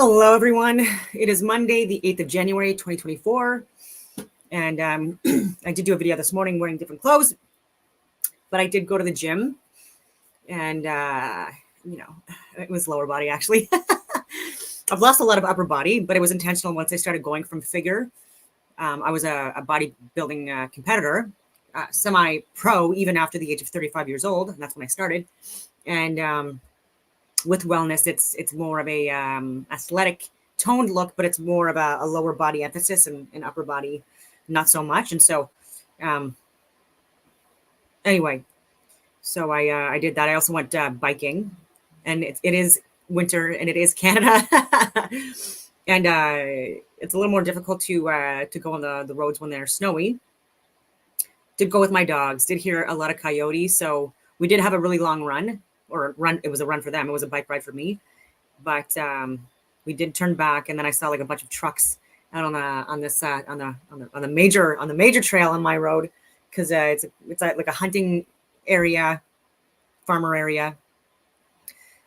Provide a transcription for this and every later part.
Hello, everyone. It is Monday, the 8th of January, 2024. And I did do a video this morning wearing different clothes, but I did go to the gym and, it was lower body, actually. I've lost a lot of upper body, but it was intentional once I started going from figure. I was a bodybuilding competitor, semi-pro, even after the age of 35 years old. And that's when I started. And with wellness, it's more of a athletic toned look, but it's more of a lower body emphasis and upper body not so much. And so anyway, so I did that. I also went biking, and it is winter and it is Canada. And it's a little more difficult to go on the roads when they're snowy. Did go with my dogs, did hear a lot of coyotes. So we did have a really long run. It was a run for them. It was a bike ride for me, but we did turn back, and then I saw like a bunch of trucks out on the major trail on my road, because it's like a hunting area, farmer area,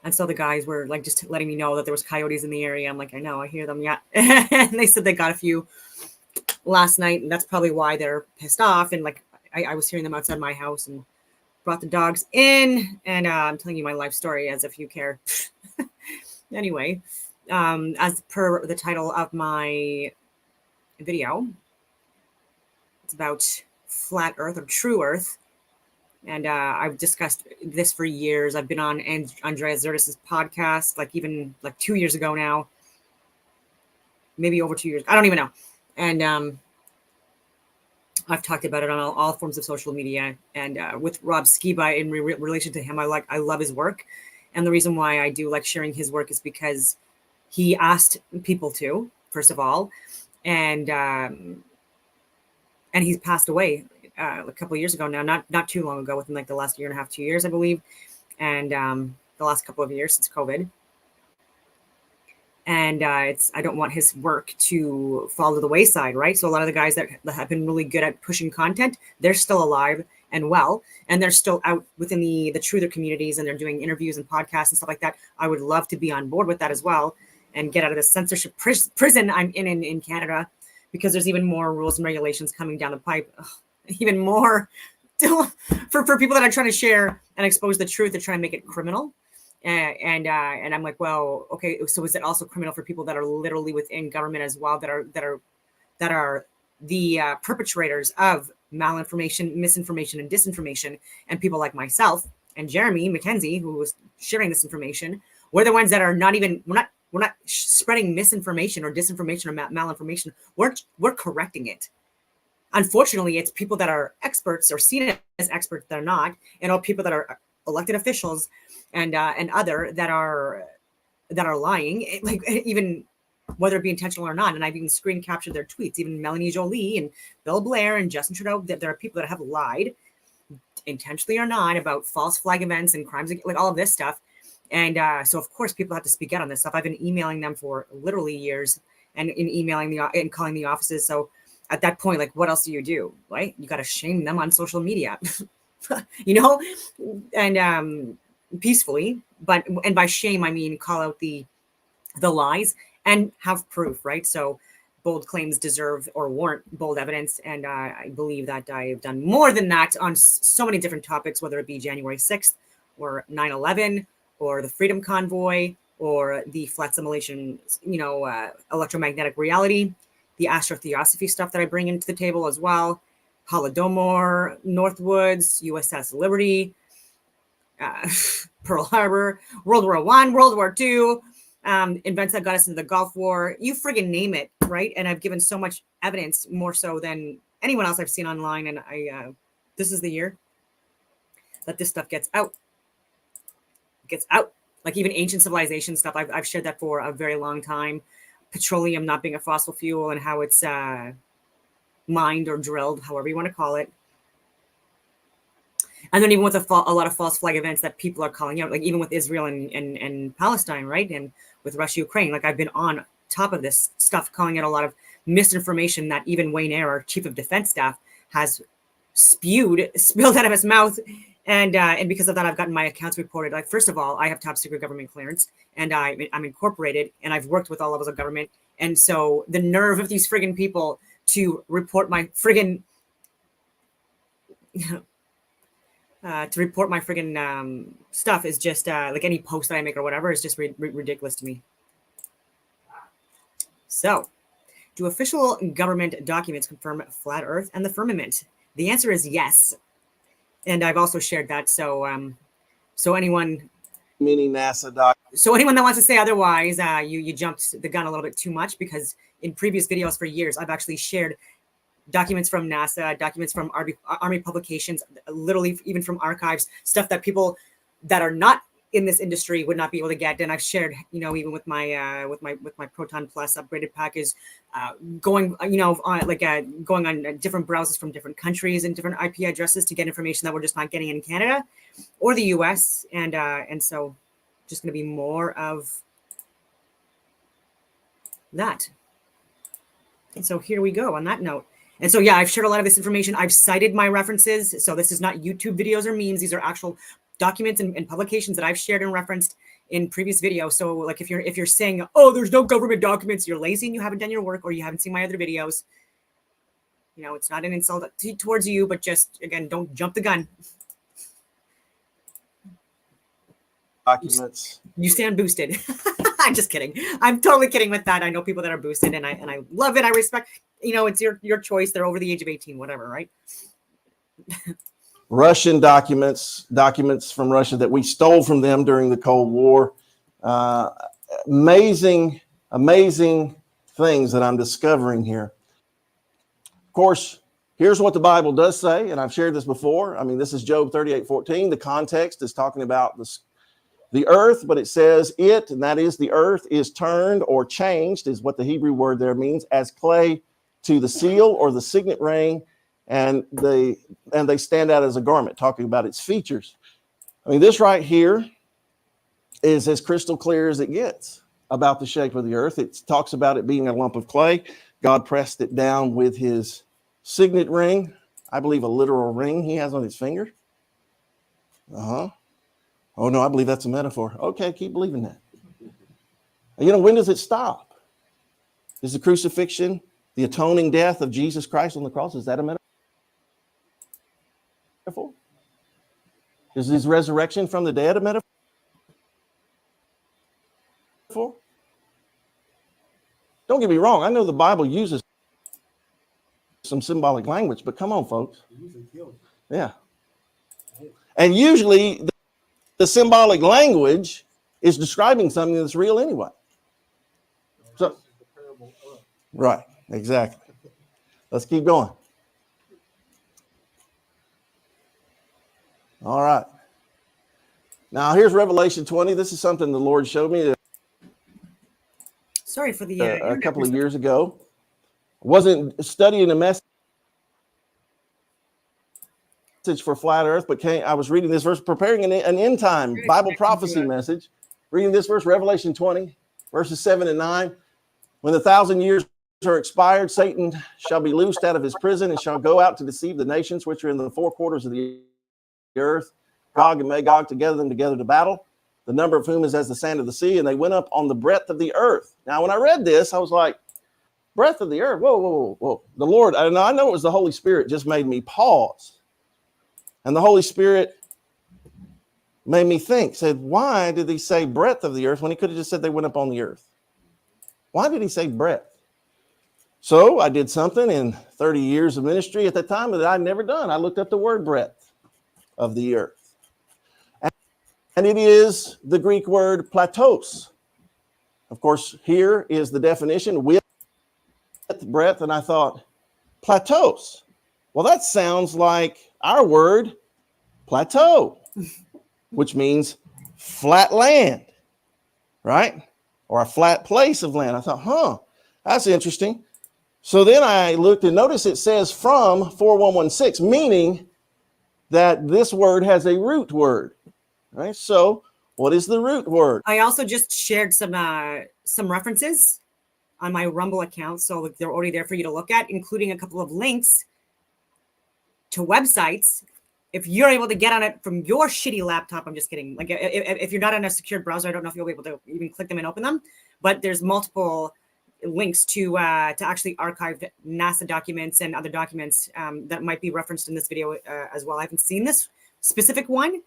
and so the guys were like just letting me know that there was coyotes in the area. I'm like, I know, I hear them, yeah. And they said they got a few last night, and that's probably why they're pissed off. And like I was hearing them outside my house and brought the dogs in, and I'm telling you my life story as if you care. Anyway, as per the title of my video, it's about flat earth or true earth. And I've discussed this for years. I've been on Andrea Zertis's podcast, even 2 years ago now, maybe over 2 years. I don't even know. And I've talked about it on all forms of social media, and with Rob Skiba in relation to him, I love his work. And the reason why I do like sharing his work is because he asked people to, first of all, and he's passed away a couple of years ago now, not too long ago, within the last year and a half, 2 years, I believe, and the last couple of years since COVID. And I don't want his work to fall to the wayside, right? So a lot of the guys that have been really good at pushing content, they're still alive and well, and they're still out within the truther communities, and they're doing interviews and podcasts and stuff like that. I would love to be on board with that as well, and get out of the censorship prison I'm in Canada, because there's even more rules and regulations coming down the pipe. Ugh, even more for people that are trying to share and expose the truth. They're trying to make it criminal. And I'm like, well, okay, so is it also criminal for people that are literally within government as well, that are the perpetrators of malinformation, misinformation, and disinformation? And people like myself and Jeremy McKenzie, who was sharing this information, we're the ones that are we're not spreading misinformation or disinformation or malinformation. We're correcting it. Unfortunately, it's people that are experts or seen as experts that are not, and all people that are elected officials and other that are lying, even whether it be intentional or not. And I've even screen captured their tweets, even Melanie Jolie and Bill Blair and Justin Trudeau, that there are people that have lied intentionally or not about false flag events and crimes, like all of this stuff. And so of course people have to speak out on this stuff. I've been emailing them for literally years, and in emailing and calling the offices. So at that point, what else do? Right? You got to shame them on social media, and peacefully, and by shame I mean call out the lies and have proof, right? So bold claims deserve or warrant bold evidence, and I believe that I've done more than that on so many different topics, whether it be January 6th or 9/11 or the Freedom Convoy or the flat simulation, electromagnetic reality, the astrotheosophy stuff that I bring into the table as well, Holodomor, Northwoods, USS Liberty, Pearl Harbor, World War I, World War II, events that got us into the Gulf War, you friggin' name it, right? And I've given so much evidence, more so than anyone else I've seen online, and this is the year that this stuff gets out. Like even ancient civilization stuff, I've shared that for a very long time. Petroleum not being a fossil fuel, and how it's mined or drilled, however you want to call it. And then even with a lot of false flag events that people are calling out, even with Israel and Palestine, right? And with Russia, Ukraine, I've been on top of this stuff, calling out a lot of misinformation that even Wayne Eyre, our chief of defense staff, has spilled out of his mouth And because of that, I've gotten my accounts reported. Like, first of all, I have top secret government clearance, and I'm incorporated, and I've worked with all levels of government. And so the nerve of these friggin' people to report my friggin' stuff is just like any post that I make or whatever is just ridiculous to me. So, do official government documents confirm flat Earth and the firmament? The answer is yes, and I've also shared that. So anyone, meaning NASA so anyone that wants to say otherwise, you jumped the gun a little bit too much, because in previous videos for years, I've actually shared documents from NASA, documents from Army publications, literally even from archives, stuff that people that are not in this industry would not be able to get. And I've shared, even with my Proton Plus upgraded package, going on different browsers from different countries and different IP addresses to get information that we're just not getting in Canada or the US. And so just going to be more of that. And so here we go on that note. And so, yeah, I've shared a lot of this information. I've cited my references. So this is not YouTube videos or memes. These are actual documents and publications that I've shared and referenced in previous videos. So like if you're saying, oh, there's no government documents, you're lazy and you haven't done your work, or you haven't seen my other videos. It's not an insult towards you, but just, again, don't jump the gun. documents. You stand boosted. I'm just kidding. I'm totally kidding with that. I know people that are boosted, and I love it. I respect, it's your choice. They're over the age of 18, whatever, right? Russian documents from Russia that we stole from them during the Cold War. Amazing things that I'm discovering here. Of course, here's what the Bible does say, and I've shared this before. I mean, this is Job 38:14. The context is talking about the earth, but it says it, and that is the earth, is turned or changed, is what the Hebrew word there means, as clay to the seal or the signet ring, and they stand out as a garment, talking about its features. I mean, this right here is as crystal clear as it gets about the shape of the earth. It talks about it being a lump of clay. God pressed it down with his signet ring, I believe a literal ring he has on his finger. Oh, no, I believe that's a metaphor. Okay, keep believing that. When does it stop? Is the crucifixion, the atoning death of Jesus Christ on the cross, is that a metaphor? Is his resurrection from the dead a metaphor? Don't get me wrong. I know the Bible uses some symbolic language, but come on, folks. Yeah. And usually the symbolic language is describing something that's real anyway. So, right, exactly. Let's keep going. All right. Now, here's Revelation 20. This is something the Lord showed me Sorry for the a couple of years ago. Wasn't studying a message for flat earth, but I was reading this verse, preparing an end time Bible prophecy message, reading this verse, Revelation 20, verses 7 and 9. When the 1,000 years are expired, Satan shall be loosed out of his prison and shall go out to deceive the nations which are in the four quarters of the earth, Gog and Magog, to gather them together to battle, the number of whom is as the sand of the sea, and they went up on the breadth of the earth. Now, when I read this, I was like, breadth of the earth, whoa. The Lord, I know it was the Holy Spirit, just made me pause. And the Holy Spirit made me think, said, why did he say breadth of the earth when he could have just said they went up on the earth? Why did he say breadth? So I did something in 30 years of ministry at that time that I'd never done. I looked up the word breadth of the earth. And it is the Greek word plateaus. Of course, here is the definition, width, breadth, and I thought, plateaus. Well, that sounds like our word plateau, which means flat land, right? Or a flat place of land. I thought, that's interesting. So then I looked and noticed it says from 4116, meaning that this word has a root word, right? So what is the root word? I also just shared some references on my Rumble account, so they're already there for you to look at, including a couple of links to websites if you're able to get on it from your shitty laptop, I'm just kidding. Like if you're not on a secured browser, I don't know if you'll be able to even click them and open them, but there's multiple links to actually archive NASA documents and other documents that might be referenced in this video as well. I haven't seen this specific one,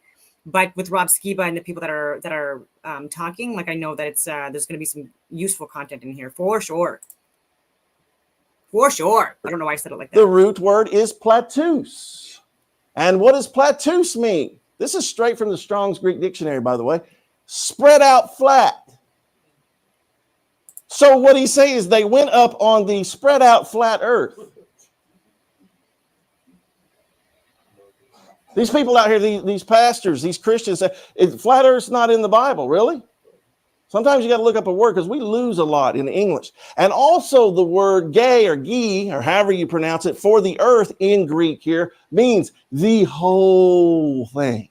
but with Rob Skiba and the people that are talking, like I know that it's there's going to be some useful content in here for sure. For sure. I don't know why I said it like that. The root word is platus. And what does platus mean? This is straight from the Strong's Greek Dictionary, by the way. Spread out flat. So what he's saying is they went up on the spread out flat earth. These people out here, these pastors, these Christians say, flat earth's not in the Bible, really? Sometimes you got to look up a word because we lose a lot in English. And also the word gay or gi, or however you pronounce it, for the earth in Greek here means the whole thing.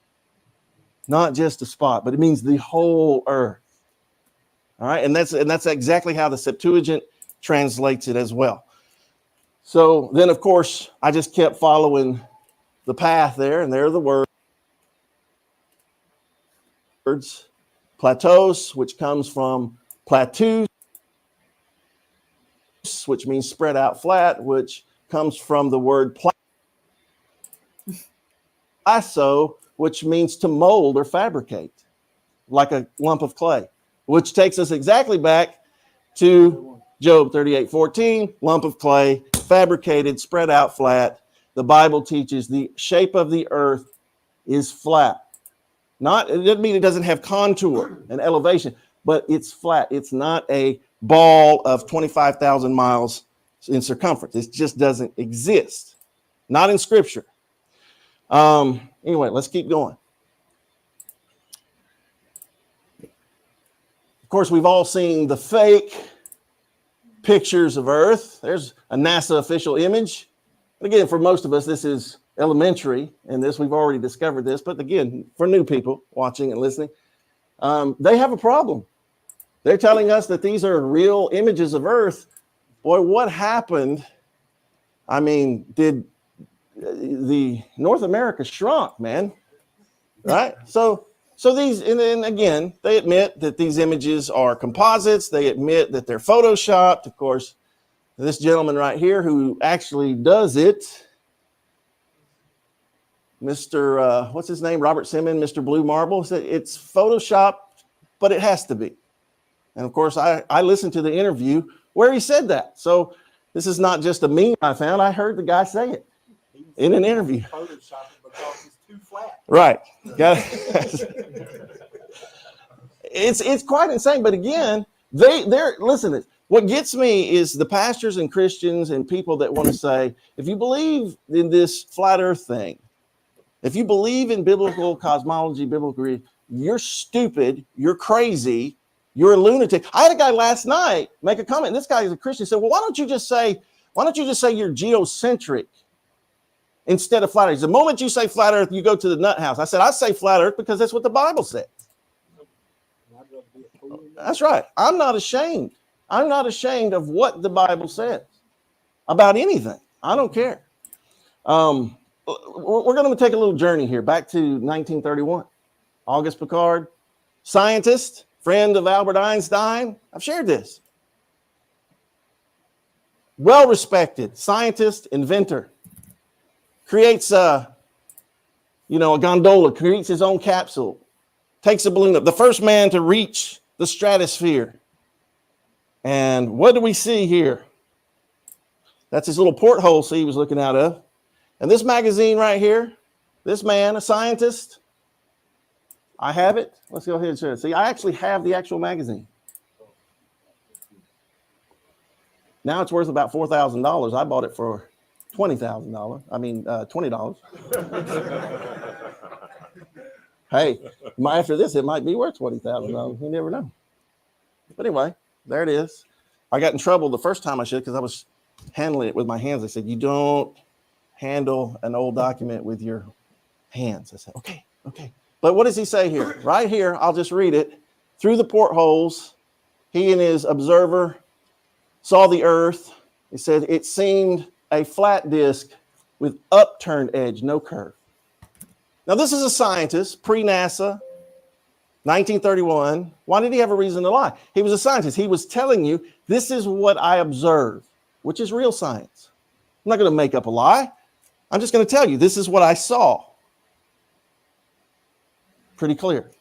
Not just a spot, but it means the whole earth. All right, and that's exactly how the Septuagint translates it as well. So then, of course, I just kept following the path there, and there are the words. Platos, which comes from platus, which means spread out flat, which comes from the word plaso, which means to mold or fabricate, like a lump of clay, which takes us exactly back to Job 38:14, lump of clay, fabricated, spread out flat. The Bible teaches the shape of the earth is flat. It doesn't mean it doesn't have contour and elevation, but it's flat. It's not a ball of 25,000 miles in circumference. It just doesn't exist. Not in Scripture. Anyway, let's keep going. Of course, we've all seen the fake pictures of Earth. There's a NASA official image. And again, for most of us, this is elementary in this. We've already discovered this. But again, for new people watching and listening, they have a problem. They're telling us that these are real images of Earth. Boy, what happened? I mean, did the North America shrunk, man? Right? So these, and then again, they admit that these images are composites. They admit that they're photoshopped. Of course, this gentleman right here who actually does it, Mr. What's his name? Robert Simmons, Mr. Blue Marble, said it's photoshopped, but it has to be. And of course, I listened to the interview where he said that. So this is not just a meme I found. I heard the guy say it in an interview. Photoshopped because it's too flat. Right. It's quite insane. But again, they're listen. What gets me is the pastors and Christians and people that want to say, if you believe in this flat earth thing, if you believe in biblical cosmology, biblical, you're stupid, you're crazy, you're a lunatic. I had a guy last night make a comment. This guy is a Christian. He said, well, why don't you just say you're geocentric instead of flat earth? The moment you say flat earth, you go to the nut house. I said, I say flat earth because that's what the Bible says. That's right. I'm not ashamed. I'm not ashamed of what the Bible says about anything. I don't care. We're going to take a little journey here back to 1931. Auguste Piccard, scientist, friend of Albert Einstein. I've shared this. Well-respected scientist, inventor. Creates a gondola, creates his own capsule, takes a balloon up. The first man to reach the stratosphere. And what do we see here? That's his little porthole, see, he was looking out of. And this magazine right here, this man, a scientist, I have it. Let's go ahead and share it. See, I actually have the actual magazine. Now it's worth about $4,000. I bought it for $20,000. I mean, $20. Hey, after this, it might be worth $20,000. You never know. But anyway, there it is. I got in trouble the first time I should because I was handling it with my hands. They said, you don't handle an old document with your hands. I said, okay. But what does he say here? Right here, I'll just read it. Through the portholes, he and his observer saw the earth. He said it seemed a flat disc with upturned edge, no curve. Now, this is a scientist, pre-NASA, 1931. Why did he have a reason to lie? He was a scientist. He was telling you, this is what I observe, which is real science. I'm not going to make up a lie. I'm just going to tell you, this is what I saw. Pretty clear.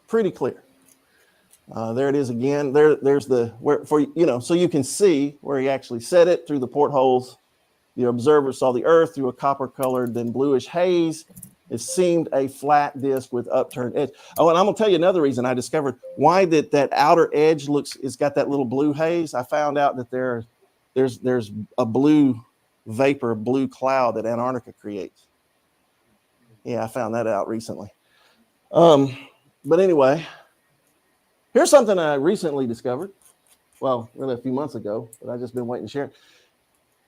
Pretty clear. There it is again. There's the where for so you can see where he actually said it through the portholes. The observer saw the Earth through a copper-colored, then bluish haze. It seemed a flat disc with upturned edge. Oh, and I'm gonna tell you another reason I discovered why that outer edge it's got that little blue haze. I found out that there's a blue vapor, blue cloud that Antarctica creates. Yeah, I found that out recently. But anyway, here's something I recently discovered. Well, really a few months ago, but I've just been waiting to share it.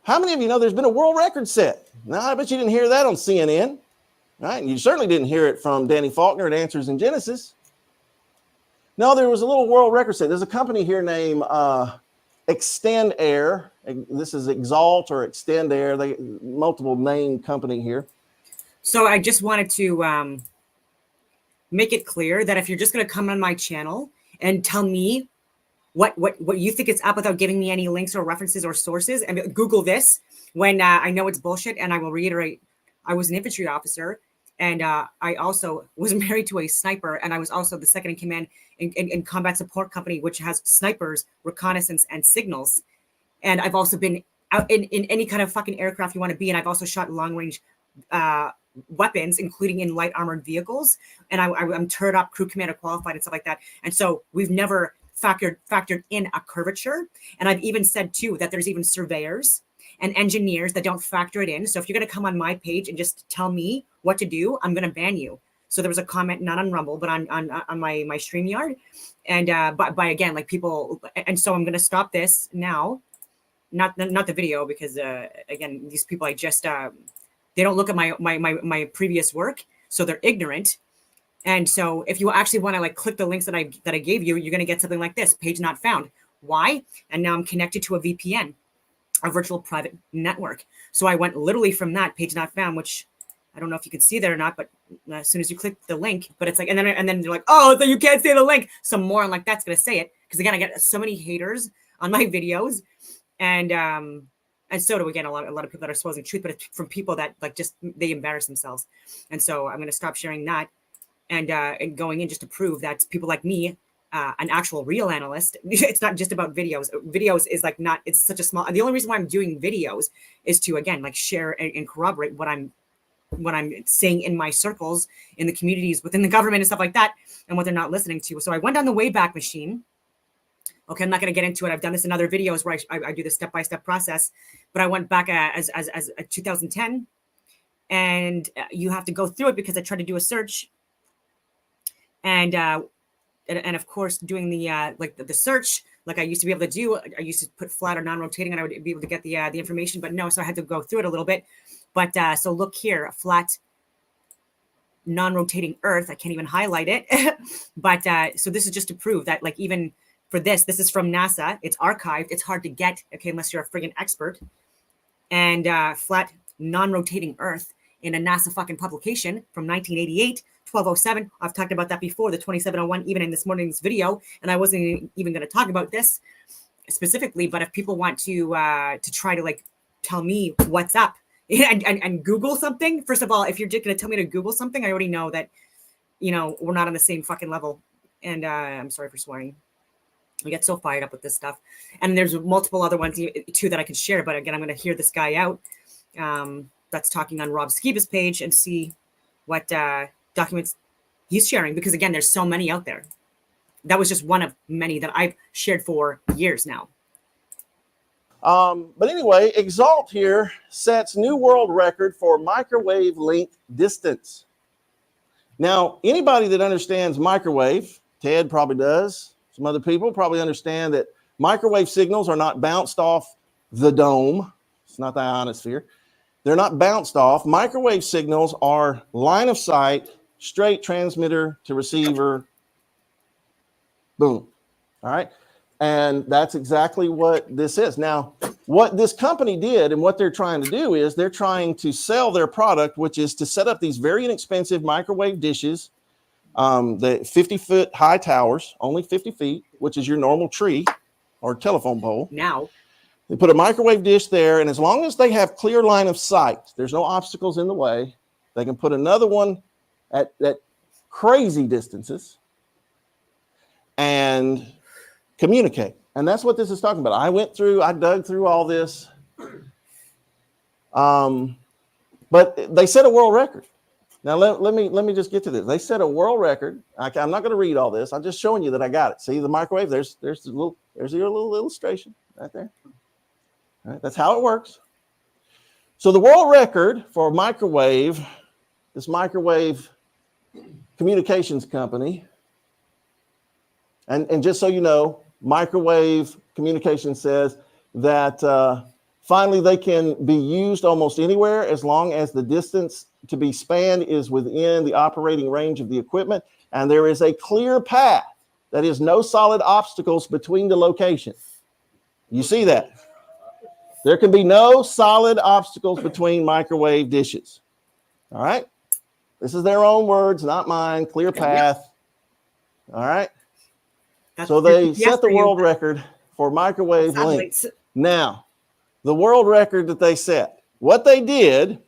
How many of you know there's been a world record set? Now, I bet you didn't hear that on CNN, right? And you certainly didn't hear it from Danny Faulkner at Answers in Genesis. No, there was a little world record set. There's a company here named Extend Air. This is Exalt or Extend Air. They multiple name company here. So I just wanted to make it clear that if you're just going to come on my channel and tell me what you think it's up without giving me any links or references or sources, and Google this when I know it's bullshit, and I will reiterate, I was an infantry officer, and I also was married to a sniper, and I was also the second in command in combat support company, which has snipers, reconnaissance, and signals. And I've also been out in any kind of fucking aircraft you want to be, and I've also shot long range weapons, including in light armored vehicles. And I'm turret up, crew commander qualified, and stuff like that. And so we've never factored in a curvature. And I've even said too that there's even surveyors and engineers that don't factor it in. So if you're going to come on my page and just tell me what to do, I'm going to ban you. So there was a comment, not on Rumble, but on my StreamYard, and by again, like people. And so I'm going to stop this now, not the video, because again, these people I just they don't look at my previous work, so they're ignorant. And so if you actually want to like click the links that I gave you, you're going to get something like this: page not found. Why? And now I'm connected to a VPN, a virtual private network. So I went literally from that page not found, which I don't know if you can see that or not, but as soon as you click the link, but it's like, and then they're like, oh, so you can't say the link. Some moron like that's going to say it. Because again, I get so many haters on my videos, and so do again a lot of people that are exposing truth, but it's from people that like just they embarrass themselves. And so I'm going to stop sharing that. And going in just to prove that people like me, an actual real analyst, it's not just about videos. Videos is like not, it's such a small, the only reason why I'm doing videos is to, again, like share and corroborate what I'm saying in my circles, in the communities, within the government and stuff like that, and what they're not listening to. So I went down the Wayback Machine. Okay, I'm not going to get into it. I've done this in other videos where I do the step-by-step process, but I went back as 2010, and you have to go through it because I tried to do a search. And of course, doing the like the search, like I used to be able to do, I used to put flat or non-rotating, and I would be able to get the information. But no, so I had to go through it a little bit. But so look here, a flat, non-rotating Earth. I can't even highlight it. But so this is just to prove that, like, even for this is from NASA. It's archived. It's hard to get, okay, unless you're a friggin' expert. And flat, non-rotating Earth in a NASA fucking publication from 1988. 1207. I've talked about that before, the 2701, even in this morning's video, and I wasn't even going to talk about this specifically. But if people want to try to like tell me what's up and Google something, first of all, if you're just going to tell me to Google something, I already know that we're not on the same fucking level. And I'm sorry for swearing. I get so fired up with this stuff, and there's multiple other ones too that I could share. But again, I'm going to hear this guy out that's talking on Rob Skiba's page and see what documents he's sharing, because again, there's so many out there. That was just one of many that I've shared for years now. But anyway, Exalt here sets new world record for microwave link distance. Now, anybody that understands microwave, Ted probably does, some other people probably understand that microwave signals are not bounced off the dome. It's not the ionosphere. They're not bounced off. Microwave signals are line of sight, straight transmitter to receiver, boom. All right. And that's exactly what this is. Now, What this company did and what they're trying to do is they're trying to sell their product, which is to set up these very inexpensive microwave dishes, the 50-foot high towers, only 50 feet, which is your normal tree or telephone pole. Now, they put a microwave dish there, and as long as they have clear line of sight, there's no obstacles in the way, they can put another one at crazy distances and communicate. And that's what this is talking about. I dug through all this. But they set a world record. Now, let me just get to this. They set a world record. I'm not going to read all this. I'm just showing you that I got it. See the microwave? There's your little illustration right there. All right, that's how it works. So the world record for this microwave communications company, and just so you know, microwave communication says that finally they can be used almost anywhere as long as the distance to be spanned is within the operating range of the equipment, and there is a clear path, that is no solid obstacles between the locations. You see that? There can be no solid obstacles between microwave dishes. All right? This is their own words, not mine. Clear path. All right? So they set the world record for microwave length. Now, the world record that they set, what they did,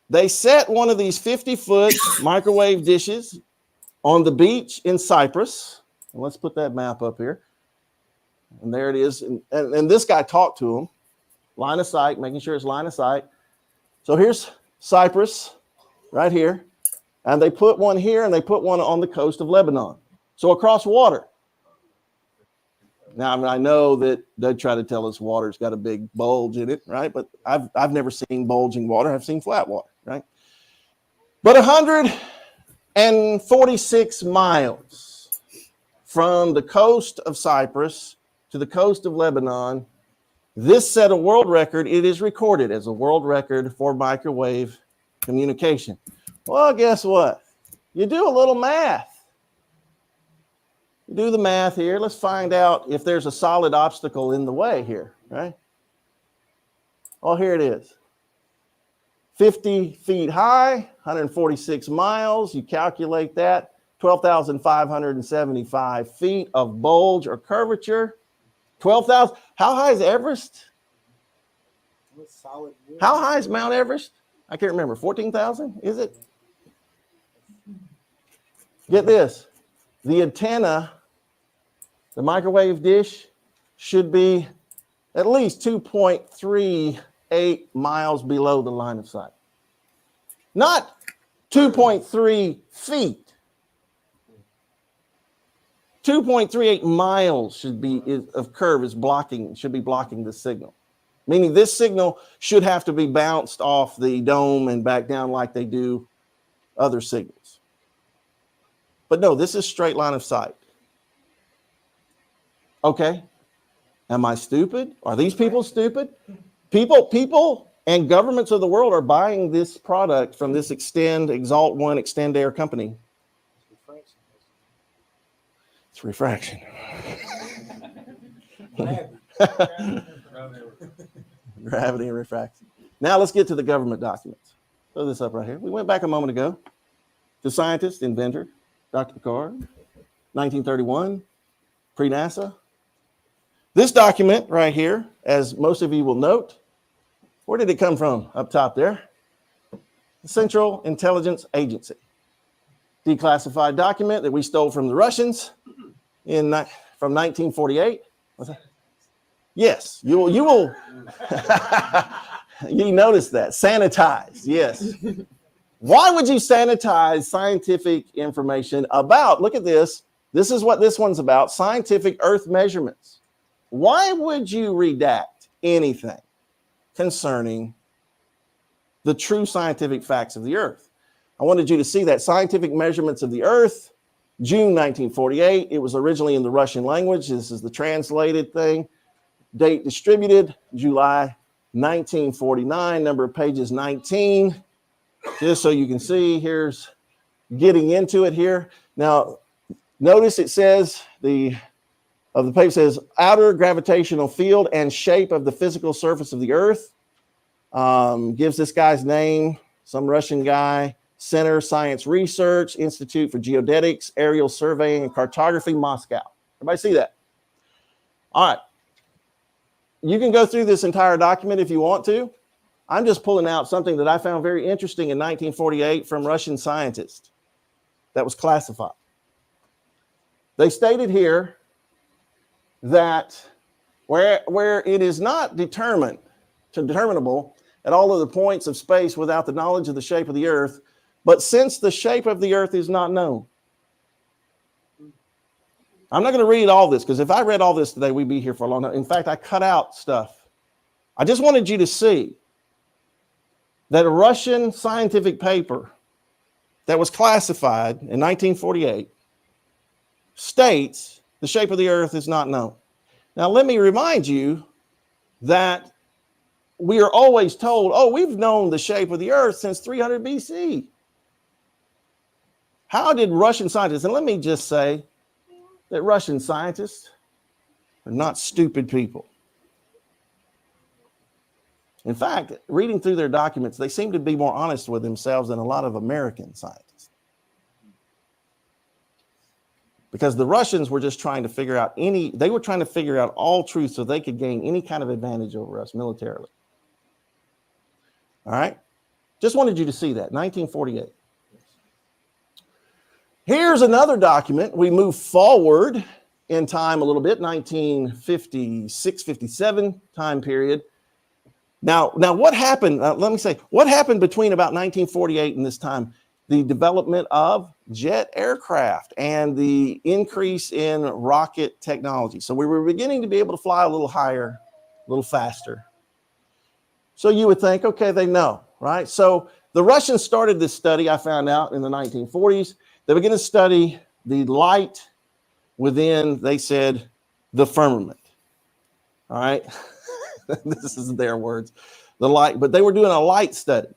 they set one of these 50-foot microwave dishes on the beach in Cyprus. And let's put that map up here. And there it is. And this guy talked to him. Line of sight, making sure it's line of sight. So here's Cyprus right here. And they put one here and they put one on the coast of Lebanon. So across water. Now, I know that they try to tell us water's got a big bulge in it, right? But I've never seen bulging water. I've seen flat water, right? But 146 miles from the coast of Cyprus to the coast of Lebanon, this set a world record. It is recorded as a world record for microwave communication. Well, guess what? You do a little math. Do the math here. Let's find out if there's a solid obstacle in the way here, right? Oh, here it is. 50 feet high, 146 miles. You calculate that. 12,575 feet of bulge or curvature. 12,000. How high is Everest? How high is Mount Everest? I can't remember. 14,000? Is it? Get this. The antenna, the microwave dish, should be at least 2.38 miles below the line of sight. Not 2.3 feet. 2.38 miles should be of curve should be blocking the signal. Meaning this signal should have to be bounced off the dome and back down like they do other signals. But no, this is straight line of sight. Okay. Am I stupid? Are these people stupid? People and governments of the world are buying this product from this Exalt One Extend Air company. It's refraction. Gravity and refraction. Now let's get to the government documents. Throw this up right here. We went back a moment ago. The scientist, inventor, Dr. Picard, 1931, pre-NASA. This document right here, as most of you will note, where did it come from up top there? The Central Intelligence Agency. Declassified document that we stole from the Russians from 1948. What's that? Yes, you will. You notice that. Sanitized, yes. Why would you sanitize scientific information about, look at this. This is what this one's about, scientific Earth measurements. Why would you redact anything concerning the true scientific facts of the Earth? I wanted you to see that scientific measurements of the Earth, June 1948. It was originally in the Russian language. This is the translated thing. Date distributed, July 1949, number of pages 19. Just so you can see, here's getting into it here. Now, notice it says the of the paper says outer gravitational field and shape of the physical surface of the Earth. Gives this guy's name, some Russian guy, Center Science Research, Institute for Geodetics, Aerial Surveying and Cartography, Moscow. Everybody see that? All right. You can go through this entire document if you want to. I'm just pulling out something that I found very interesting in 1948 from Russian scientists that was classified. They stated here that where it is not determinable at all of the points of space without the knowledge of the shape of the Earth, but since the shape of the Earth is not known. I'm not going to read all this, because if I read all this today, we'd be here for a long time. In fact, I cut out stuff. I just wanted you to see that a Russian scientific paper that was classified in 1948 states the shape of the Earth is not known. Now, let me remind you that we are always told, oh, we've known the shape of the Earth since 300 BC. How did Russian scientists, and let me just say that Russian scientists are not stupid people. In fact, reading through their documents, they seem to be more honest with themselves than a lot of American scientists. Because the Russians were just trying to figure out they were trying to figure out all truth so they could gain any kind of advantage over us militarily. All right? Just wanted you to see that, 1948. Here's another document. We move forward in time a little bit, 1956, 57 time period. Now what happened? Let me say, what happened between about 1948 and this time? The development of jet aircraft and the increase in rocket technology. So we were beginning to be able to fly a little higher, a little faster. So you would think, okay, they know, right? So the Russians started this study, I found out, in the 1940s. They began to study the light within, they said, the firmament. All right? This is their words. The light, but they were doing a light study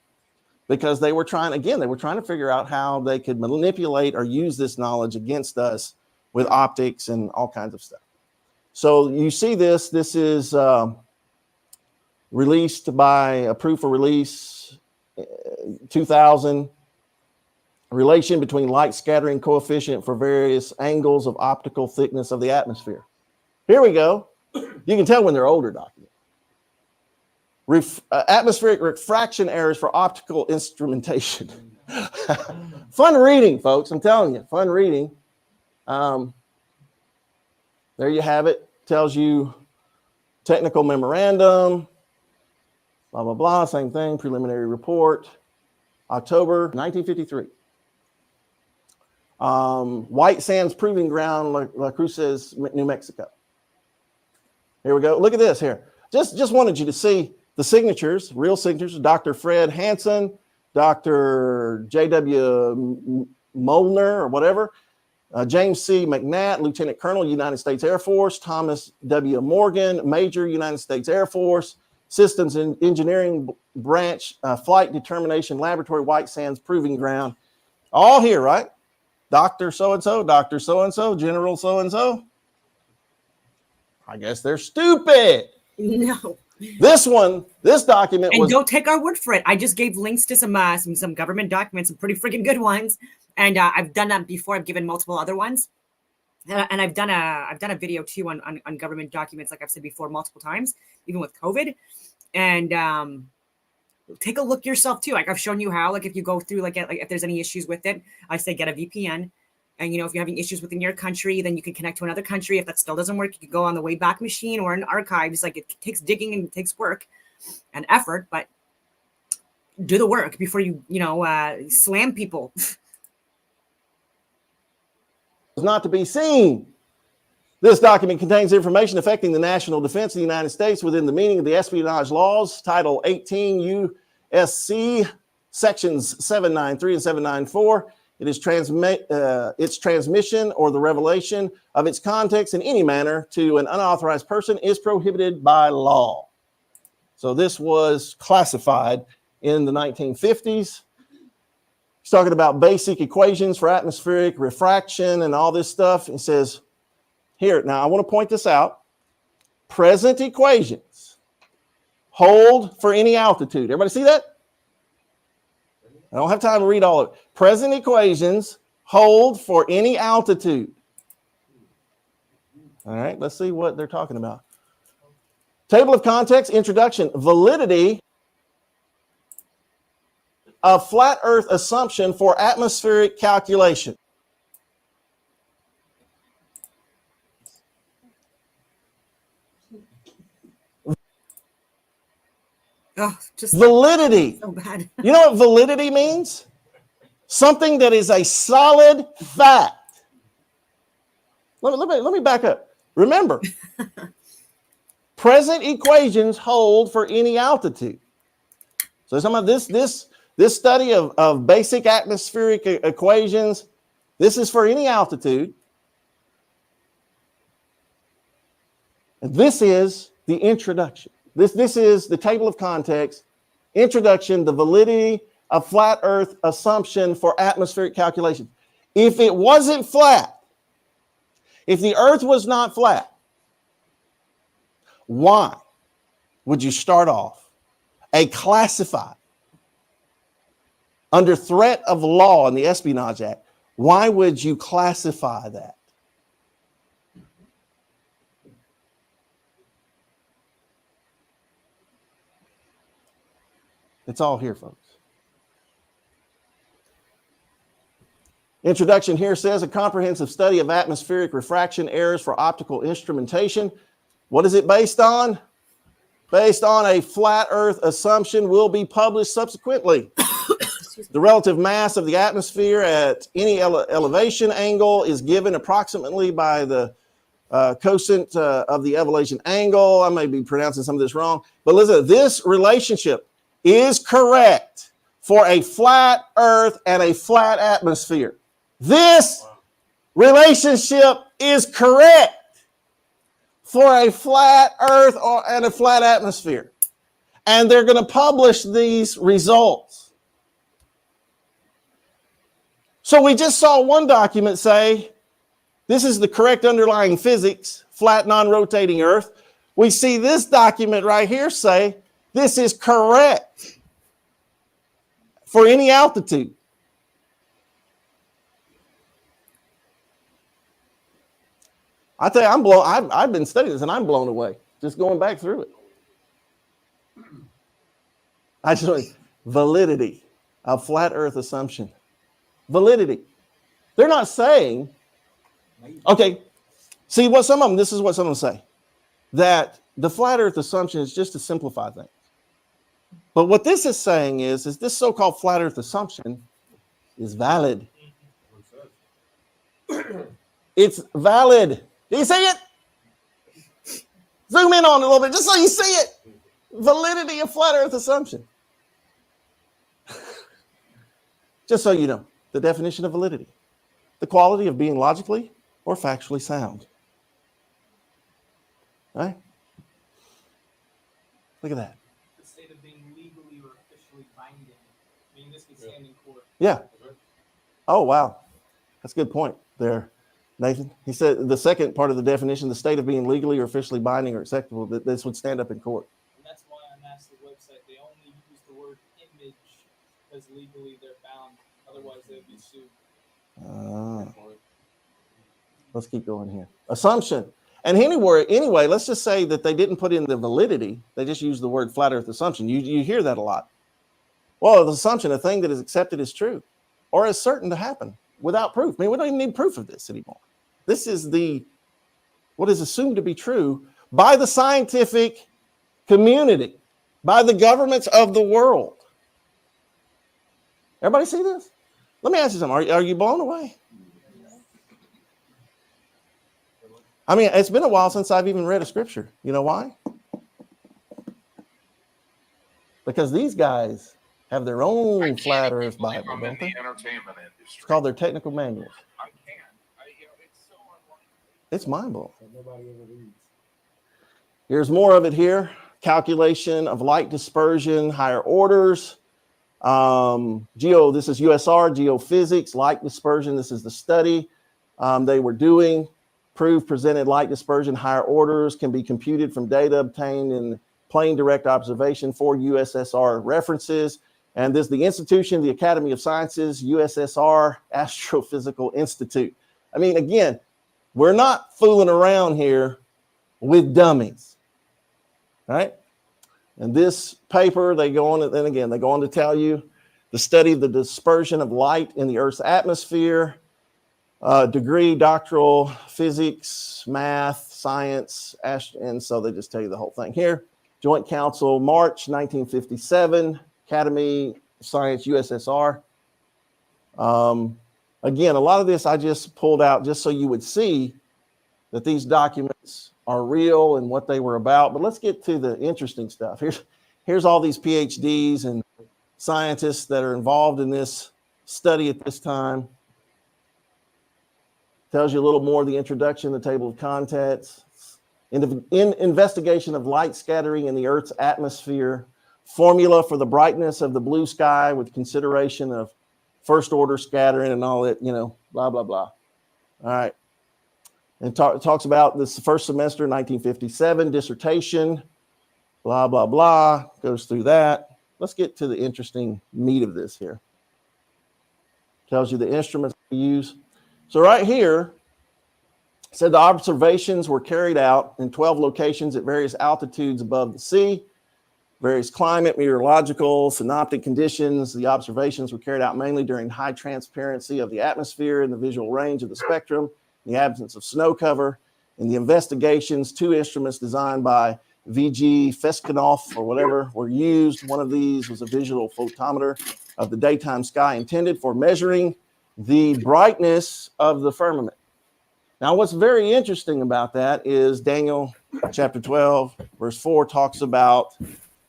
because they were trying to figure out how they could manipulate or use this knowledge against us with optics and all kinds of stuff. So you see this is released by a proof of release 2000. Relation between light scattering coefficient for various angles of optical thickness of the atmosphere. Here we go. You can tell when they're older documents. Atmospheric refraction errors for optical instrumentation. Fun reading, folks. I'm telling you, fun reading. There you have it. Tells you technical memorandum, blah, blah, blah. Same thing. Preliminary report. October 1953. White Sands Proving Ground, La Cruces, New Mexico. Here we go. Look at this here. Just wanted you to see the signatures, real signatures. Dr. Fred Hansen, Dr. J.W. Molnar or whatever, James C. McNatt, Lieutenant Colonel, United States Air Force, Thomas W. Morgan, Major, United States Air Force, Systems and Engineering Branch, Flight Determination Laboratory, White Sands Proving Ground. All here, right? Dr. So-and-so, Dr. So-and-so, General so-and-so. I guess they're stupid. No. This document and don't take our word for it. I just gave links to some government documents, some pretty freaking good ones. And I've done that before. I've given multiple other ones. And I've done a video too on government documents, like I've said before, multiple times, even with COVID. And take a look yourself too. Like I've shown you how, like if you go through, like if there's any issues with it, I say get a VPN. And if you're having issues within your country, then you can connect to another country. If that still doesn't work, you can go on the Wayback Machine or in archives. Like it takes digging and it takes work and effort, but do the work before you slam people. Not to be seen. This document contains information affecting the national defense of the United States within the meaning of the espionage laws, Title 18 U.S.C. Sections 793 and 794. It is its transmission or the revelation of its contents in any manner to an unauthorized person is prohibited by law. So this was classified in the 1950s. He's talking about basic equations for atmospheric refraction and all this stuff. It says Here, now I want to point this out. Present equations hold for any altitude. Everybody see that? I don't have time to read all of it. Present equations hold for any altitude. All right, let's see what they're talking about. Table of contents, introduction, validity of flat Earth assumption for atmospheric calculation. Oh, just Validity. so bad. You know what validity means? Something that is a solid fact. Let me back up. Remember, present equations hold for any altitude. So some of this study of basic atmospheric equations, this is for any altitude. And this is the introduction. This is the table of context, introduction, the validity of flat Earth assumption for atmospheric calculations. If it wasn't flat, if the Earth was not flat, why would you start off a classified, under threat of law in the Espionage Act, why would you classify that? It's all here, folks. Introduction here says a comprehensive study of atmospheric refraction errors for optical instrumentation. What is it based on? Based on a flat Earth assumption, will be published subsequently. The relative mass of the atmosphere at any elevation angle is given approximately by the cosine of the elevation angle. I may be pronouncing some of this wrong, but listen, this relationship is correct for a flat Earth and a flat atmosphere. This relationship is correct for a flat Earth and a flat atmosphere. And they're going to publish these results. So we just saw one document say, this is the correct underlying physics, flat non-rotating Earth. We see this document right here say, this is correct for any altitude. I tell you, I've been studying this and I'm blown away just going back through it. Validity of flat Earth assumption. Validity. They're not saying, okay, see what some of them, this is what some of them say, that the flat Earth assumption is just to simplify things. But what this is saying is this so-called flat Earth assumption is valid. It's valid. Do you see it? Zoom in on it a little bit, just so you see it. Validity of flat Earth assumption. Just so you know, the definition of validity. The quality of being logically or factually sound. Right? Look at that. The state of being legally or officially binding. I mean, this could stand in court. Yeah. Oh, wow. That's a good point there, Nathan. He said the second part of the definition, the state of being legally or officially binding or acceptable, that this would stand up in court. And that's why on the website, they only use the word image because legally they're bound. Otherwise, they'd be sued. Let's keep going here. Assumption. And anyway, let's just say that they didn't put in the validity. They just used the word flat Earth assumption. You hear that a lot. Well, the assumption, a thing that is accepted is true or is certain to happen without proof. I mean, we don't even need proof of this anymore. This is what is assumed to be true by the scientific community, by the governments of the world. Everybody see this? Let me ask you something. Are you blown away? I mean, it's been a while since I've even read a scripture. You know why? Because these guys have their own flat Earth Bible, don't they? It's called their technical manuals. It's mind-blowing. Here's more of it here. Calculation of light dispersion, higher orders. This is USR, geophysics, light dispersion. This is the study they were doing. proof presented light dispersion higher orders can be computed from data obtained in plain direct observation for USSR references. And this is the institution, the Academy of Sciences, USSR Astrophysical Institute. I mean, again, we're not fooling around here with dummies, right? And this paper, they go on, then again, they go on to tell you the study of the dispersion of light in the Earth's atmosphere, degree, doctoral, physics, math, science, and so they just tell you the whole thing here. Joint Council, March 1957, Academy of Science, USSR. Again, a lot of this I just pulled out just so you would see that these documents are real and what they were about. But let's get to the interesting stuff. Here's all these PhDs and scientists that are involved in this study at this time. Tells you a little more of the introduction, the table of contents. In investigation of light scattering in the Earth's atmosphere, formula for the brightness of the blue sky with consideration of first order scattering and all that, blah, blah, blah. All right. And talks about this first semester, 1957, dissertation, blah, blah, blah. Goes through that. Let's get to the interesting meat of this here. Tells you the instruments we use. So right here, it said the observations were carried out in 12 locations at various altitudes above the sea, various climate, meteorological, synoptic conditions. The observations were carried out mainly during high transparency of the atmosphere and the visual range of the spectrum, in the absence of snow cover. In the investigations, 2 instruments designed by V.G. Fescanoff or whatever were used. One of these was a visual photometer of the daytime sky intended for measuring the brightness of the firmament. Now, what's very interesting about that is Daniel chapter 12, verse 4 talks about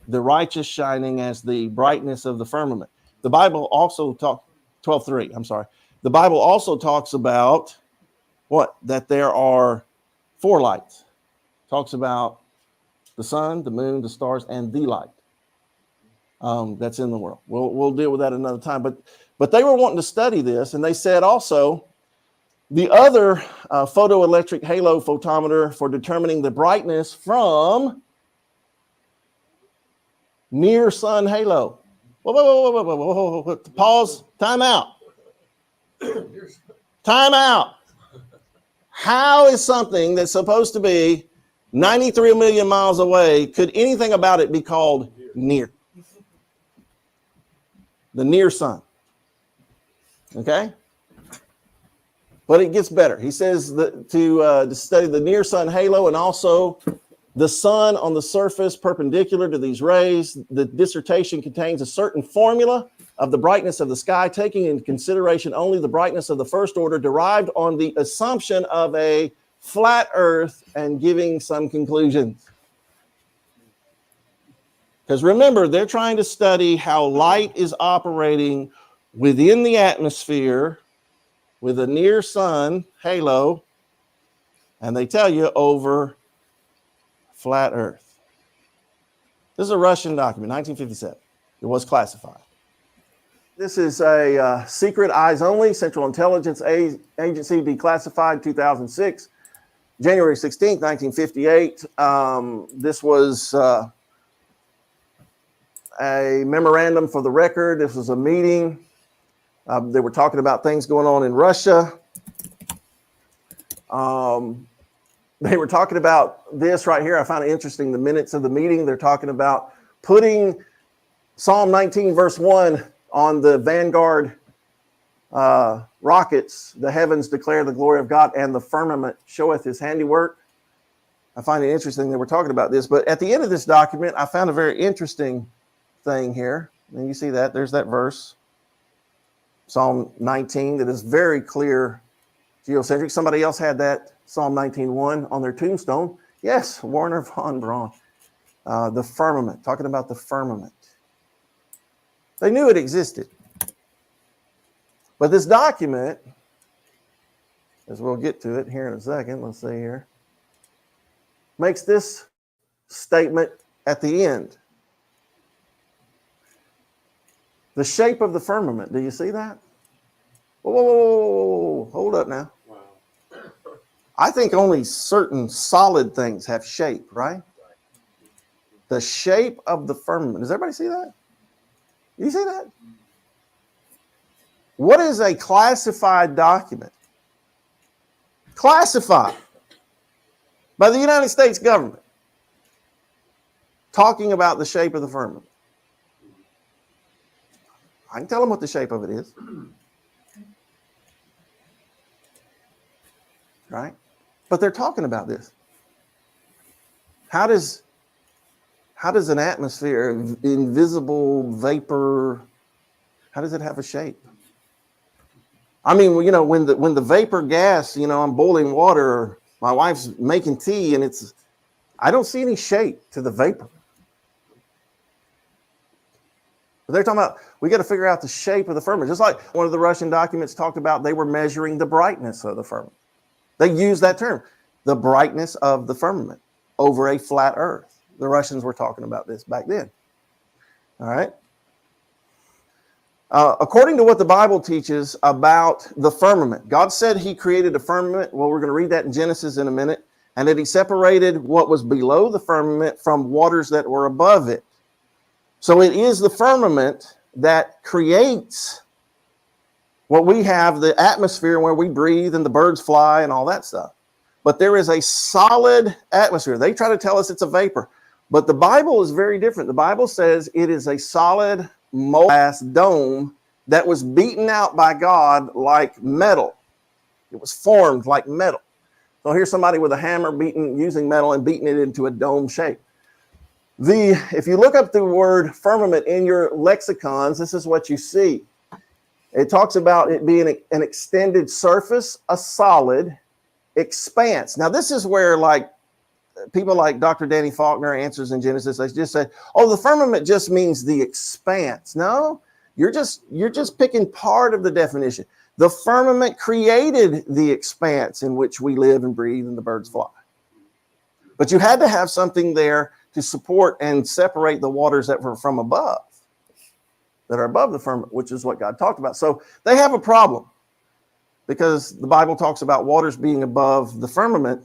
the righteous shining as the brightness of the firmament. The Bible also talks, 12:3, I'm sorry. The Bible also talks about what? That there are 4 lights. Talks about the sun, the moon, the stars, and the light that's in the world. We'll deal with that another time. But they were wanting to study this, and they said also the other photoelectric halo photometer for determining the brightness from near sun halo. Whoa. Pause. Time out. Time out. How is something that's supposed to be 93 million miles away, could anything about it be called near? The near sun. Okay? But it gets better. He says that to study the near sun halo and also the sun on the surface perpendicular to these rays. The dissertation contains a certain formula of the brightness of the sky, taking into consideration only the brightness of the first order, derived on the assumption of a flat earth and giving some conclusions. Because remember, they're trying to study how light is operating within the atmosphere with a near sun halo, and they tell you over flat earth. This is a Russian document, 1957. It was classified. This is a secret eyes only, Central Intelligence Agency, declassified 2006, January 16th, 1958. This was a memorandum for the record. This was a meeting. They were talking about things going on in Russia. They were talking about this right here. I found it interesting. The minutes of the meeting, they're talking about putting Psalm 19, verse 1 on the Vanguard rockets. The heavens declare the glory of God, and the firmament showeth his handiwork. I find it interesting that we're talking about this. But at the end of this document, I found a very interesting thing here. And you see that. There's that verse. Psalm 19, that is very clear geocentric. Somebody else had that Psalm 19:1 on their tombstone. Yes, Warner von Braun. The firmament, talking about the firmament. They knew it existed. But this document, as we'll get to it here in a second, let's see here, makes this statement at the end. The shape of the firmament. Do you see that? Whoa. Hold up now. Wow. I think only certain solid things have shape, right? The shape of the firmament. Does everybody see that? You see that? What is a classified document? Classified by the United States government, talking about the shape of the firmament. I can tell them what the shape of it is. Right? But they're talking about this. How does an atmosphere, invisible vapor, how does it have a shape? I mean, when the vapor gas, I'm boiling water, or my wife's making tea, and I don't see any shape to the vapor. But they're talking about, we got to figure out the shape of the firmament. Just like one of the Russian documents talked about, they were measuring the brightness of the firmament. They used that term, the brightness of the firmament over a flat earth. The Russians were talking about this back then. All right. According to what the Bible teaches about the firmament, God said he created a firmament. Well, we're going to read that in Genesis in a minute. And that he separated what was below the firmament from waters that were above it. So it is the firmament that creates what we have, the atmosphere where we breathe and the birds fly and all that stuff. But there is a solid atmosphere. They try to tell us it's a vapor. But the Bible is very different. The Bible says it is a solid glass dome that was beaten out by God like metal. It was formed like metal. So here's somebody with a hammer using metal and beating it into a dome shape. If you look up the word firmament in your lexicons, this is what you see. It talks about it being an extended surface, a solid expanse. Now, this is where people like Dr. Danny Faulkner answers in Genesis. They just say, "Oh, the firmament just means the expanse." No, you're just picking part of the definition. The firmament created the expanse in which we live and breathe and the birds fly. But you had to have something there to support and separate the waters that were from above, that are above the firmament, which is what God talked about. So they have a problem because the Bible talks about waters being above the firmament,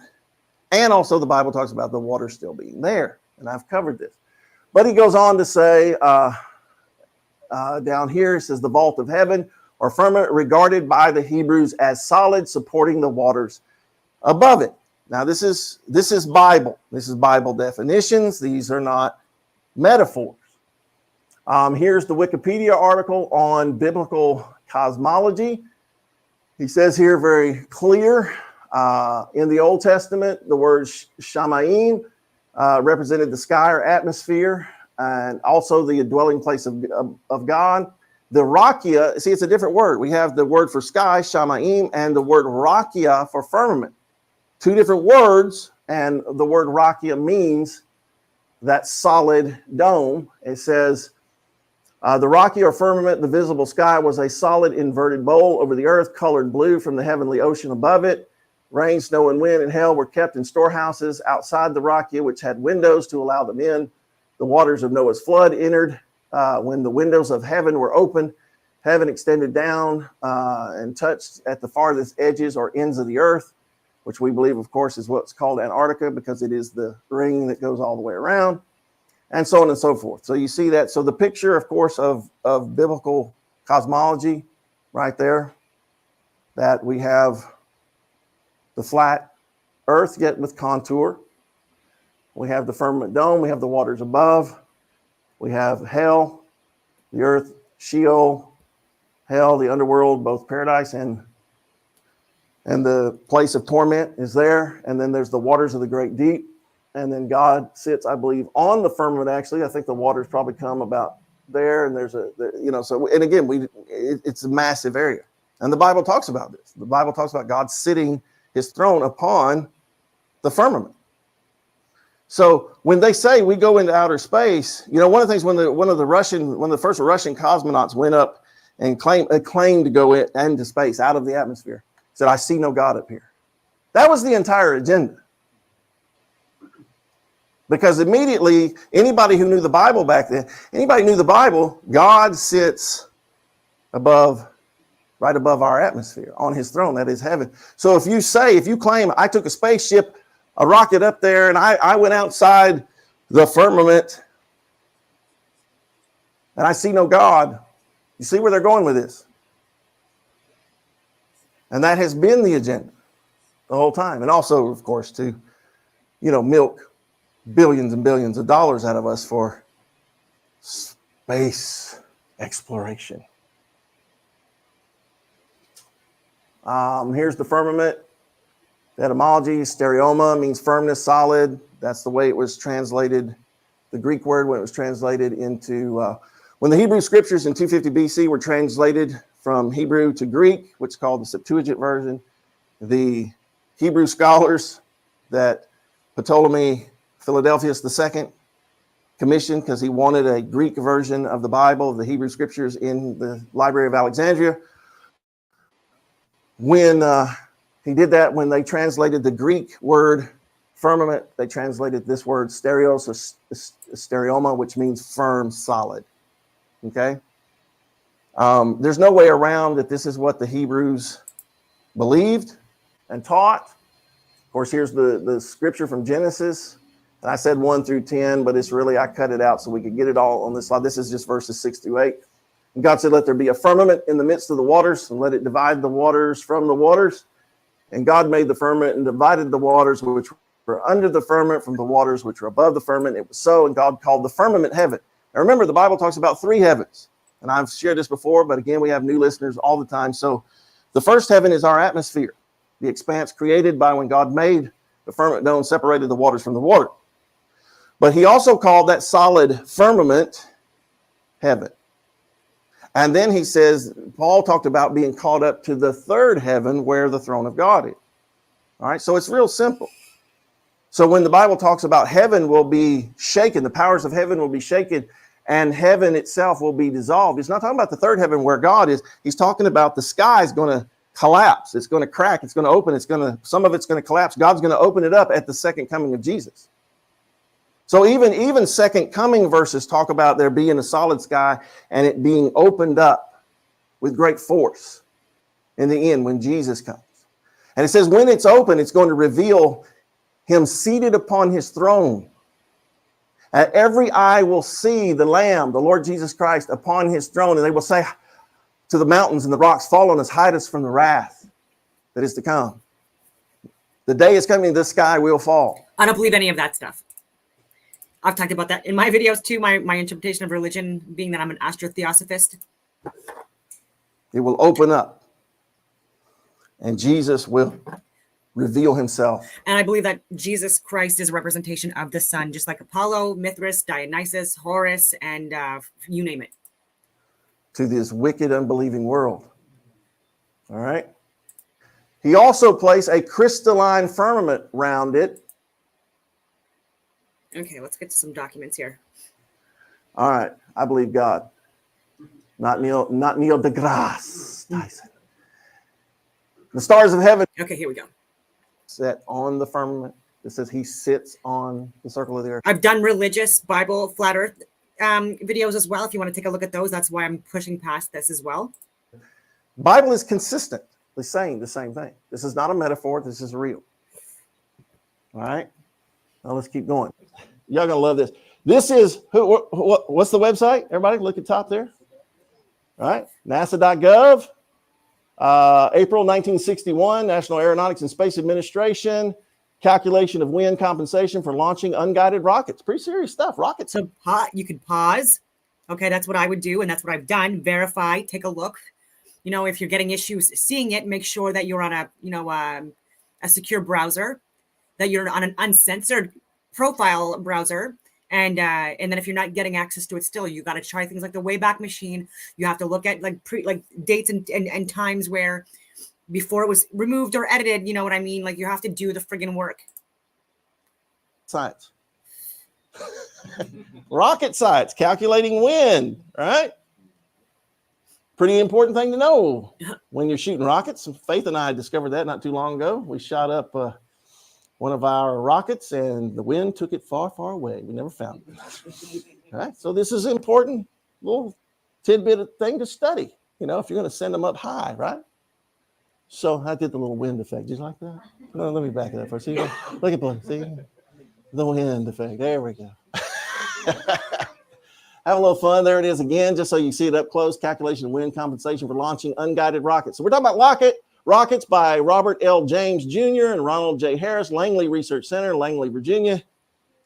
and also the Bible talks about the water still being there. And I've covered this. But he goes on to say, down here, it says the vault of heaven or firmament regarded by the Hebrews as solid, supporting the waters above it. Now, this is Bible. This is Bible definitions. These are not metaphors. Here's the Wikipedia article on biblical cosmology. He says here very clear, in the Old Testament, the word shamayim represented the sky or atmosphere, and also the dwelling place of God. The rakia, see, it's a different word. We have the word for sky, shamayim, and the word rakia for firmament. Two different words, and the word rakia means that solid dome. It says, the rakia or firmament, the visible sky, was a solid inverted bowl over the earth, colored blue from the heavenly ocean above it. Rain, snow, and wind and hail were kept in storehouses outside the rakia, which had windows to allow them in. The waters of Noah's flood entered when the windows of heaven were opened. Heaven extended down and touched at the farthest edges or ends of the earth, which we believe, of course, is what's called Antarctica because it is the ring that goes all the way around, and so on and so forth. So you see that. So the picture, of course, of biblical cosmology right there, that we have the flat earth yet with contour. We have the firmament dome. We have the waters above. We have hell, the earth, Sheol, hell, the underworld, both paradise and the place of torment is there. And then there's the waters of the great deep. And then God sits, I believe, on the firmament. Actually, I think the waters probably come about there. And there's so, and again, it's a massive area. And the Bible talks about this. The Bible talks about God sitting his throne upon the firmament. So when they say we go into outer space, one of the things when the first Russian cosmonauts went up and claimed to go into space, out of the atmosphere, said, "I see no God up here." That was the entire agenda. Because immediately, anybody who knew the Bible back then, God sits above right above our atmosphere on his throne. That is heaven. So if you claim I took a spaceship, a rocket up there, and I went outside the firmament and I see no God, you see where they're going with this. And that has been the agenda the whole time. And also, of course, to, milk billions and billions of dollars out of us for space exploration. Here's the firmament. The etymology, stereoma, means firmness, solid. That's the way it was translated. The Greek word, when it was translated into, when the Hebrew scriptures in 250 BC were translated from Hebrew to Greek, which is called the Septuagint version, the Hebrew scholars that Ptolemy Philadelphus II commissioned, because he wanted a Greek version of the Bible, of the Hebrew scriptures, in the Library of Alexandria. When he did that, when they translated the Greek word firmament, they translated this word stereos, or stereoma, which means firm, solid. Okay? There's no way around that this is what the Hebrews believed and taught. Of course, here's the scripture from Genesis. And I said 1 through 10, but it's really, I cut it out so we could get it all on this slide. This is just verses 6 through 8. And God said, let there be a firmament in the midst of the waters, and let it divide the waters from the waters. And God made the firmament and divided the waters which were under the firmament from the waters which were above the firmament. It was so, and God called the firmament heaven. Now remember, the Bible talks about 3 heavens. And I've shared this before, but again, we have new listeners all the time. So the first heaven is our atmosphere, the expanse created by when God made the firmament known, separated the waters from the water. But he also called that solid firmament heaven. And then he says, Paul talked about being called up to the 3rd heaven where the throne of God is. All right, so it's real simple. So when the Bible talks about heaven will be shaken, the powers of heaven will be shaken, and heaven itself will be dissolved, it's not talking about the 3rd heaven where God is. He's talking about the sky is going to collapse. It's going to crack. It's going to open. Some of it's going to collapse. God's going to open it up at the second coming of Jesus. So even second coming verses talk about there being a solid sky and it being opened up with great force in the end when Jesus comes. And it says when it's open, it's going to reveal him seated upon his throne. And every eye will see the Lamb, the Lord Jesus Christ, upon his throne. And they will say to the mountains and the rocks, fall on us, hide us from the wrath that is to come. The day is coming, the sky will fall. I don't believe any of that stuff. I've talked about that in my videos too, my interpretation of religion being that I'm an astrotheosophist. It will open up and Jesus will reveal himself. And I believe that Jesus Christ is a representation of the sun, just like Apollo, Mithras, Dionysus, Horus, and you name it. To this wicked, unbelieving world. All right. He also placed a crystalline firmament round it. Okay, let's get to some documents here. All right. I believe God. Not Neil deGrasse Tyson. The stars of heaven. Okay, here we go. Set on the firmament. It says he sits on the circle of the earth. I've done religious Bible flat earth videos as well. If you want to take a look at those, that's why I'm pushing past this as well. Bible is consistently saying the same thing. This is not a metaphor. This is real. All right. Now let's keep going. Y'all gonna love this. This is what's the website? Everybody look at top there. All right. NASA.gov. April 1961, National Aeronautics and Space Administration, calculation of wind compensation for launching unguided rockets. Pretty serious stuff. Rockets. So you could pause. Okay, that's what I would do, and that's what I've done. Verify, take a look. If you're getting issues seeing it, make sure that you're on a secure browser, that you're on an uncensored profile browser. And then if you're not getting access to it still, you got to try things like the Wayback Machine. You have to look at like dates and times where before it was removed or edited. You know what I mean? Like you have to do the friggin' work. Science. Rocket science, calculating wind, right? Pretty important thing to know when you're shooting rockets. Faith and I discovered that not too long ago. We shot up one of our rockets and the wind took it far, far away. We never found it. All right. So this is an important little tidbit of thing to study. if you're going to send them up high, right? So I did the little wind effect. Did you like that? No, let me back it up first. See, look at the, see, the wind effect. There we go. Have a little fun. There it is again, just so you see it up close. Calculation of wind compensation for launching unguided rockets. So we're talking about rockets by Robert L. James Jr. and Ronald J. Harris, Langley Research Center, Langley, Virginia,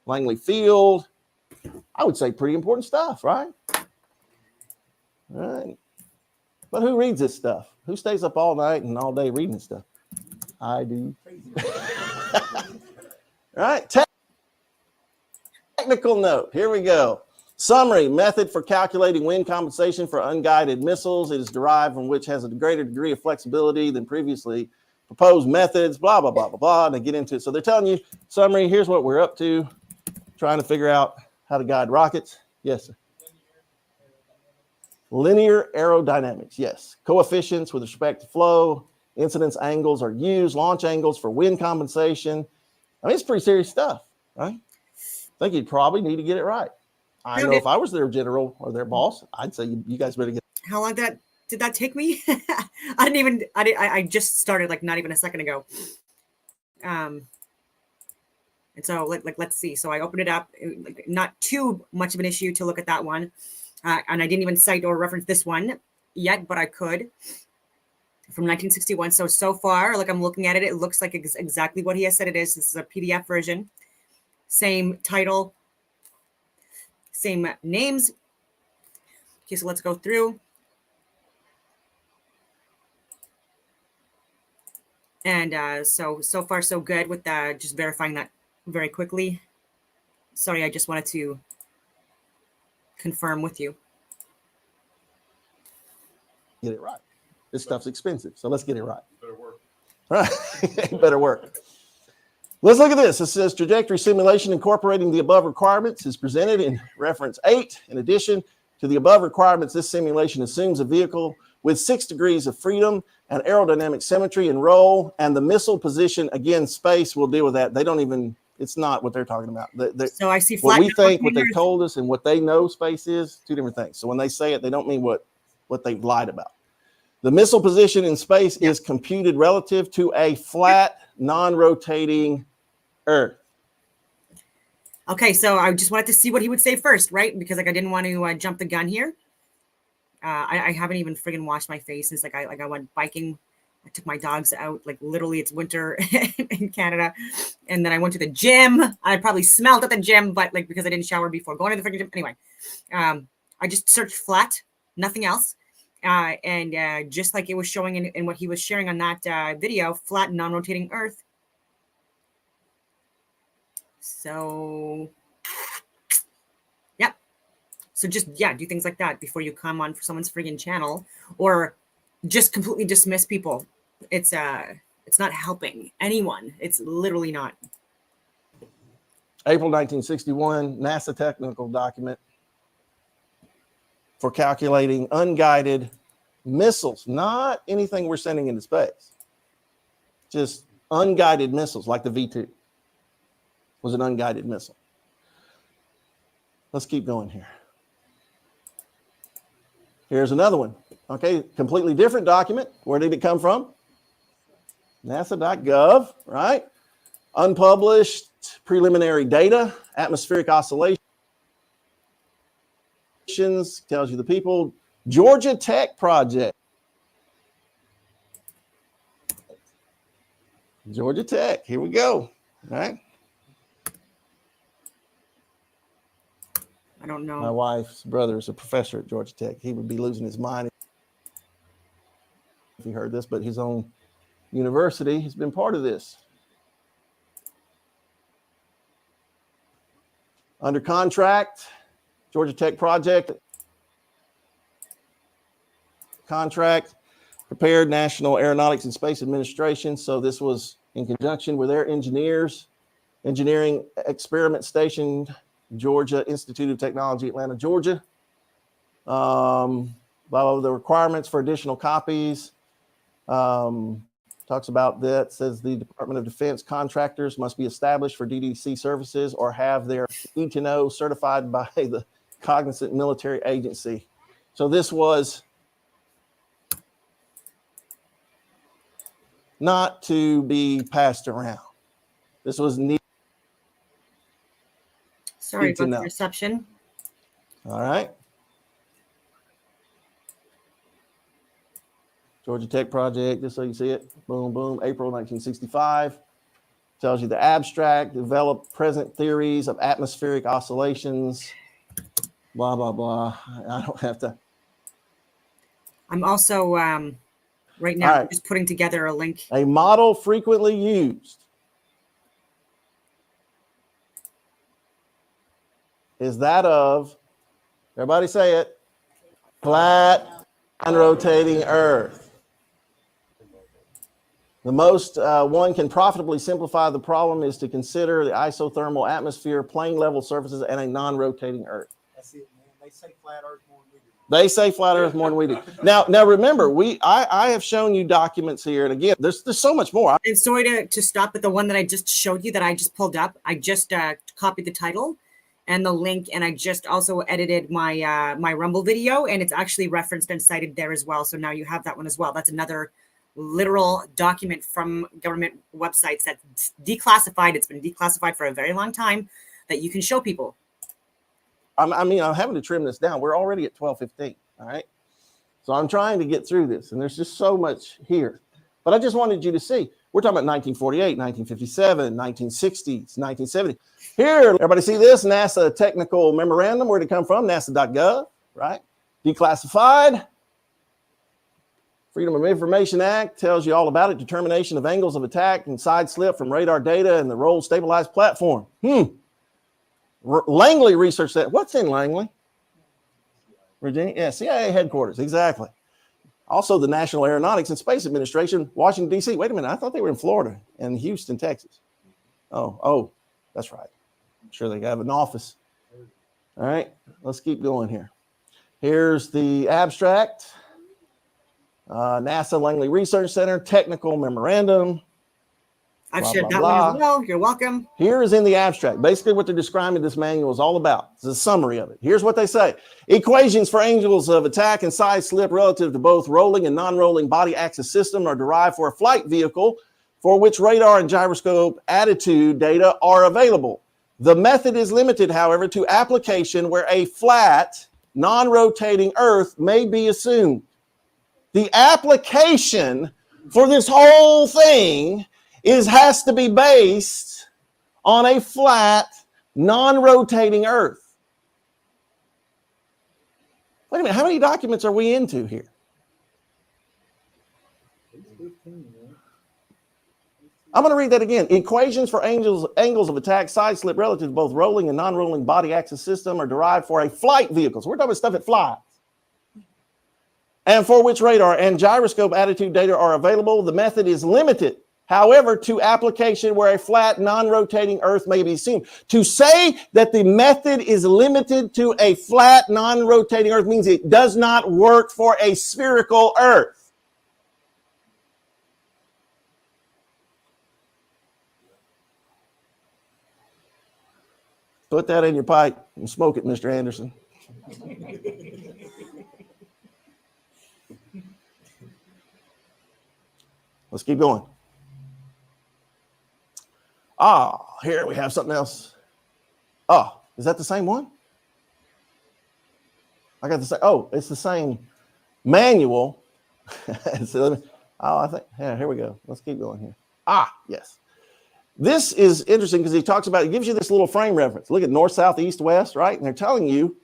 Langley Field. I would say pretty important stuff, right? All right. But who reads this stuff? Who stays up all night and all day reading this stuff? I do. All right. Technical note. Here we go. Summary: method for calculating wind compensation for unguided missiles. It is derived from which has a greater degree of flexibility than previously proposed methods, blah, blah, blah, blah, blah. And they get into it. So they're telling you, summary, here's what we're up to, trying to figure out how to guide rockets. Yes, sir. Linear aerodynamics, yes. Coefficients with respect to flow, incidence angles are used, launch angles for wind compensation. I mean, it's pretty serious stuff, right? I think you'd probably need to get it right. I know if I was their general or their boss, I'd say you guys better get. How long did that take me? I just started like not even a second ago. And so let's see. So I opened it up, not too much of an issue to look at that one. And I didn't even cite or reference this one yet, but I could, from 1961. So far, like I'm looking at it, it looks like exactly what he has said it is. This is a PDF version, same title, same names. Okay, so let's go through. And so far so good with just verifying that very quickly. Sorry, I just wanted to confirm with you. Get it right. This stuff's expensive, so let's get it right. Better work. Right, better work. Let's look at this. It says trajectory simulation incorporating the above requirements is presented in reference 8. In addition to the above requirements, this simulation assumes a vehicle with 6 degrees of freedom and aerodynamic symmetry and roll, and the missile position, again, space, we'll deal with that. They don't even, it's not what they're talking about. So I see what we think, what they've told us, and what they know space is, two different things. So when they say it, they don't mean what they've lied about. The missile position in space is computed relative to a flat, non-rotating Earth. Okay, so I just wanted to see what he would say first, right? Because like I didn't want to jump the gun here. I haven't even friggin' washed my face since I went biking. I took my dogs out, like literally it's winter in Canada. And then I went to the gym. I probably smelled at the gym, but like because I didn't shower before going to the freaking gym. Anyway, I just searched flat, nothing else. And just like it was showing in what he was sharing on that video, flat non-rotating Earth. So, yep. So just, do things like that before you come on for someone's friggin' channel or just completely dismiss people. It's not helping anyone. It's literally not. April 1961, NASA technical document for calculating unguided missiles, not anything we're sending into space, just unguided missiles like the V2 was an unguided missile. Let's keep going here. Here's another one. Okay, completely different document. Where did it come from? NASA.gov, right? Unpublished preliminary data, atmospheric oscillations, tells you the people. Georgia Tech project. Georgia Tech, here we go, all right? I don't know. My wife's brother is a professor at Georgia Tech. He would be losing his mind if he heard this, but his own university has been part of this. Under contract, Georgia Tech project. Contract prepared National Aeronautics and Space Administration. So this was in conjunction with their engineers, Engineering Experiment Station, Georgia Institute of Technology, Atlanta, Georgia. The requirements for additional copies. Talks about that, says the Department of Defense contractors must be established for DDC services or have their E-to-know certified by the cognizant military agency. So this was not to be passed around. This was neat. Sorry to about the know. reception. All right. Georgia Tech project, just so you see it. Boom, boom. April 1965. Tells you the abstract, developed present theories of atmospheric oscillations. Blah, blah, blah. I don't have to. I'm also right now just putting together a link. A model frequently used is that of, everybody say it, flat and rotating Earth. The most one can profitably simplify the problem is to consider the isothermal atmosphere, plane level surfaces, and a non-rotating Earth. That's it, man. They say flat Earth more than we do. They say flat Earth more than we do. Now remember, I have shown you documents here, and again, there's so much more. And sorry to stop, but the one that I just showed you that I just pulled up, I just copied the title and the link, and I just also edited my my Rumble video, and it's actually referenced and cited there as well. So now you have that one as well. That's another literal document from government websites that's declassified. It's been declassified for a very long time that you can show people. I mean, I'm having to trim this down. We're already at 12:15. All right. So I'm trying to get through this, and there's just so much here. But I just wanted you to see. We're talking about 1948, 1957, 1960s, 1970. Here, everybody see this? NASA technical memorandum. Where'd it come from? NASA.gov, right? Declassified. Freedom of Information Act tells you all about it. Determination of angles of attack and side slip from radar data and the roll stabilized platform. Langley researched that. What's in Langley? Virginia? Yeah, CIA headquarters. Exactly. Also, the National Aeronautics and Space Administration, Washington, D.C. Wait a minute. I thought they were in Florida and Houston, Texas. Oh, that's right. I'm sure they have an office. All right. Let's keep going here. Here's the abstract. NASA Langley Research Center, technical memorandum. I've shared that one as well. You're welcome. Here is in the abstract. Basically what they're describing this manual is all about. It's a summary of it. Here's what they say. Equations for angles of attack and side slip relative to both rolling and non-rolling body axis system are derived for a flight vehicle for which radar and gyroscope attitude data are available. The method is limited, however, to application where a flat, non-rotating Earth may be assumed. The application for this whole thing has to be based on a flat, non-rotating Earth. Wait a minute, how many documents are we into here? I'm going to read that again. Equations for angles of attack, side slip relative to both rolling and non-rolling body axis system are derived for a flight vehicle. So we're talking about stuff that flies. And for which radar and gyroscope attitude data are available. The method is limited, however, to application where a flat, non-rotating Earth may be assumed. To say that the method is limited to a flat, non-rotating Earth means it does not work for a spherical Earth. Put that in your pipe and smoke it, Mr. Anderson. Let's keep going. Here we have something else. Is that the same one? I got the same. It's the same manual. So I think, here we go. Let's keep going here. Yes. This is interesting because he talks about, it gives you this little frame reference. Look at north, south, east, west, right? And they're telling you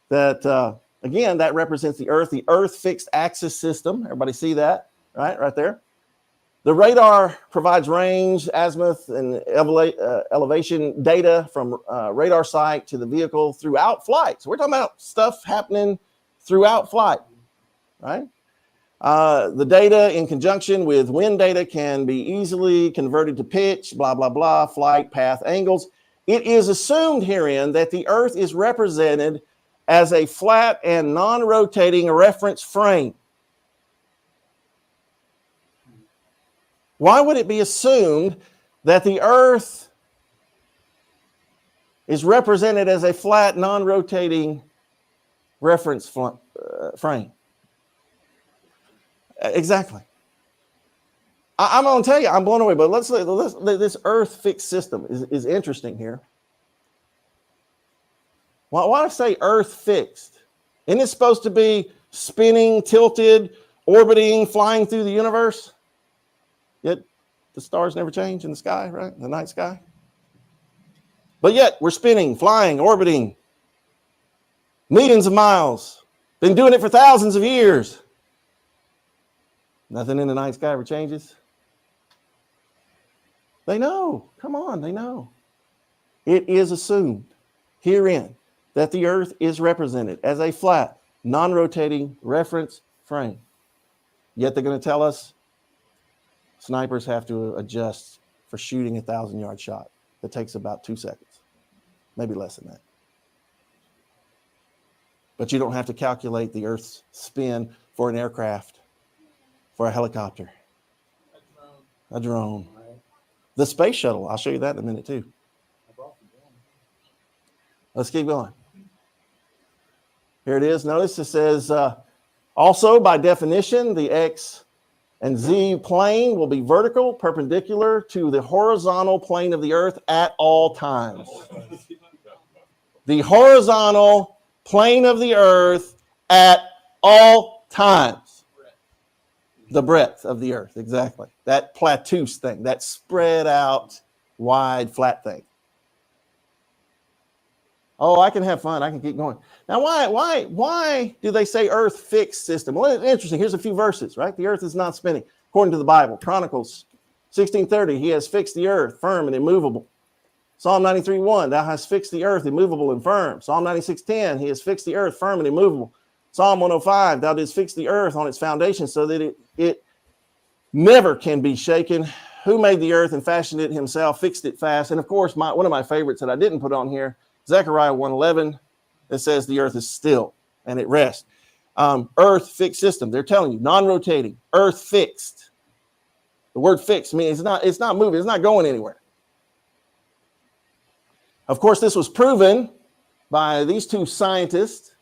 that, again, that represents the Earth fixed axis system. Everybody see that, right there? The radar provides range, azimuth, and elevation data from radar site to the vehicle throughout flight. So we're talking about stuff happening throughout flight, right? The data in conjunction with wind data can be easily converted to pitch, blah, blah, blah, flight path angles. It is assumed herein that the Earth is represented as a flat and non-rotating reference frame. Why would it be assumed that the Earth is represented as a flat, non-rotating reference frame? Exactly. I'm going to tell you, I'm blown away. But let's this Earth fixed system is interesting here. Well, why do I say Earth fixed? Isn't it supposed to be spinning, tilted, orbiting, flying through the universe? Yet the stars never change in the sky, right? The night sky. But yet we're spinning, flying, orbiting, millions of miles. Been doing it for thousands of years. Nothing in the night sky ever changes. They know. Come on, they know. It is assumed herein that the Earth is represented as a flat, non-rotating reference frame. Yet they're going to tell us snipers have to adjust for shooting a 1,000-yard shot. That takes about 2 seconds, maybe less than that. But you don't have to calculate the Earth's spin for an aircraft, for a helicopter, a drone. The space shuttle, I'll show you that in a minute too. Let's keep going. Here it is. Notice it says, also by definition, the X and Z plane will be vertical, perpendicular to the horizontal plane of the Earth at all times. The horizontal plane of the Earth at all times. The breadth of the Earth, exactly. That plateaus thing, that spread out, wide, flat thing. Oh, I can have fun. I can keep going. Now, why do they say Earth fixed system? Well, it's interesting. Here's a few verses, right? The Earth is not spinning. According to the Bible, Chronicles 16:30, he has fixed the earth firm and immovable. Psalm 93:1, thou hast fixed the earth immovable and firm. Psalm 96:10, he has fixed the earth firm and immovable. Psalm 105, thou didst fix the earth on its foundation so that it never can be shaken. Who made the earth and fashioned it himself, fixed it fast. And of course, one of my favorites that I didn't put on here, Zechariah 1:11, that says the earth is still and it rests. Earth fixed system. They're telling you, non-rotating, earth fixed. The word fixed means it's not moving, it's not going anywhere. Of course, this was proven by these two scientists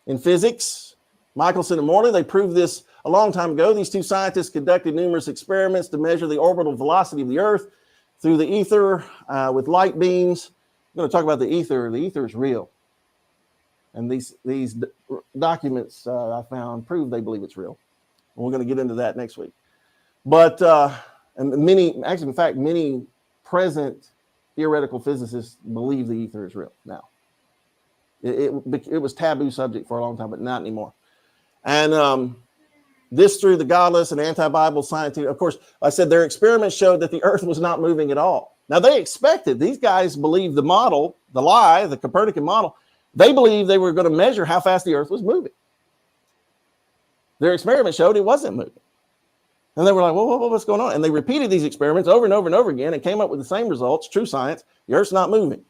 in physics, Michelson and Morley. They proved this a long time ago. These two scientists conducted numerous experiments to measure the orbital velocity of the Earth through the ether with light beams. I'm going to talk about the ether. The ether is real. And these documents I found prove they believe it's real. And we're going to get into that next week. But and many present theoretical physicists believe the ether is real now. It was taboo subject for a long time, but not anymore. And this through the godless and anti-Bible scientific, of course, I said their experiments showed that the earth was not moving at all. Now they expected, these guys believed the model, the lie, the Copernican model, they believed they were going to measure how fast the earth was moving. Their experiment showed it wasn't moving. And they were like, whoa, what's going on? And they repeated these experiments over and over and over again and came up with the same results, true science, the earth's not moving.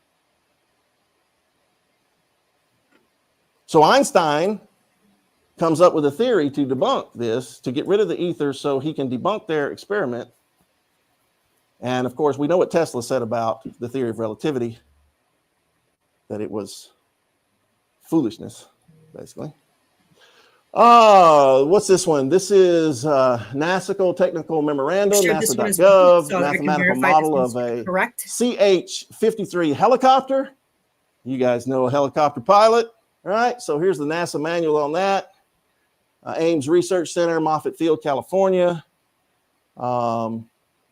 So Einstein comes up with a theory to debunk this, to get rid of the ether so he can debunk their experiment. And of course, we know what Tesla said about the theory of relativity, that it was foolishness, basically. What's this one? This is NASA Technical Memorandum, NASA.gov, mathematical model of a correct CH-53 helicopter. You guys know a helicopter pilot, right? So here's the NASA manual on that. Ames Research Center, Moffett Field, California.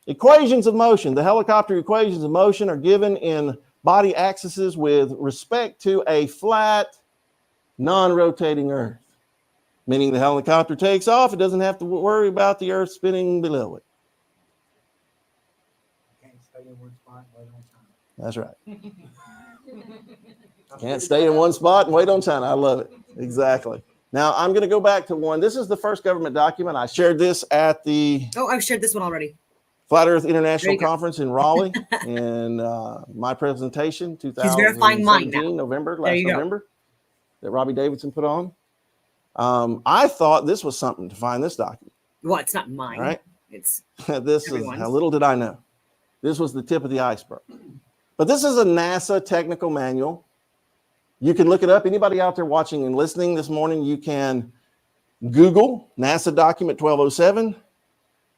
Equations of motion. The helicopter equations of motion are given in body axes with respect to a flat, non-rotating Earth. Meaning the helicopter takes off, it doesn't have to worry about the Earth spinning below it. Can't stay in one spot and wait on time. That's right. Can't stay in one spot and wait on China. I love it. Exactly. Now, I'm going to go back to one. This is the first government document. I shared this at the I've shared this one already. Flat Earth International Conference in Raleigh in my presentation, 2017, November, last November, that Robbie Davidson put on. I thought this was something to find this document. Well, it's not mine. Right? It's this everyone's. Is how little did I know. This was the tip of the iceberg. But this is a NASA technical manual. You can look it up. Anybody out there watching and listening this morning, you can Google NASA document 1207.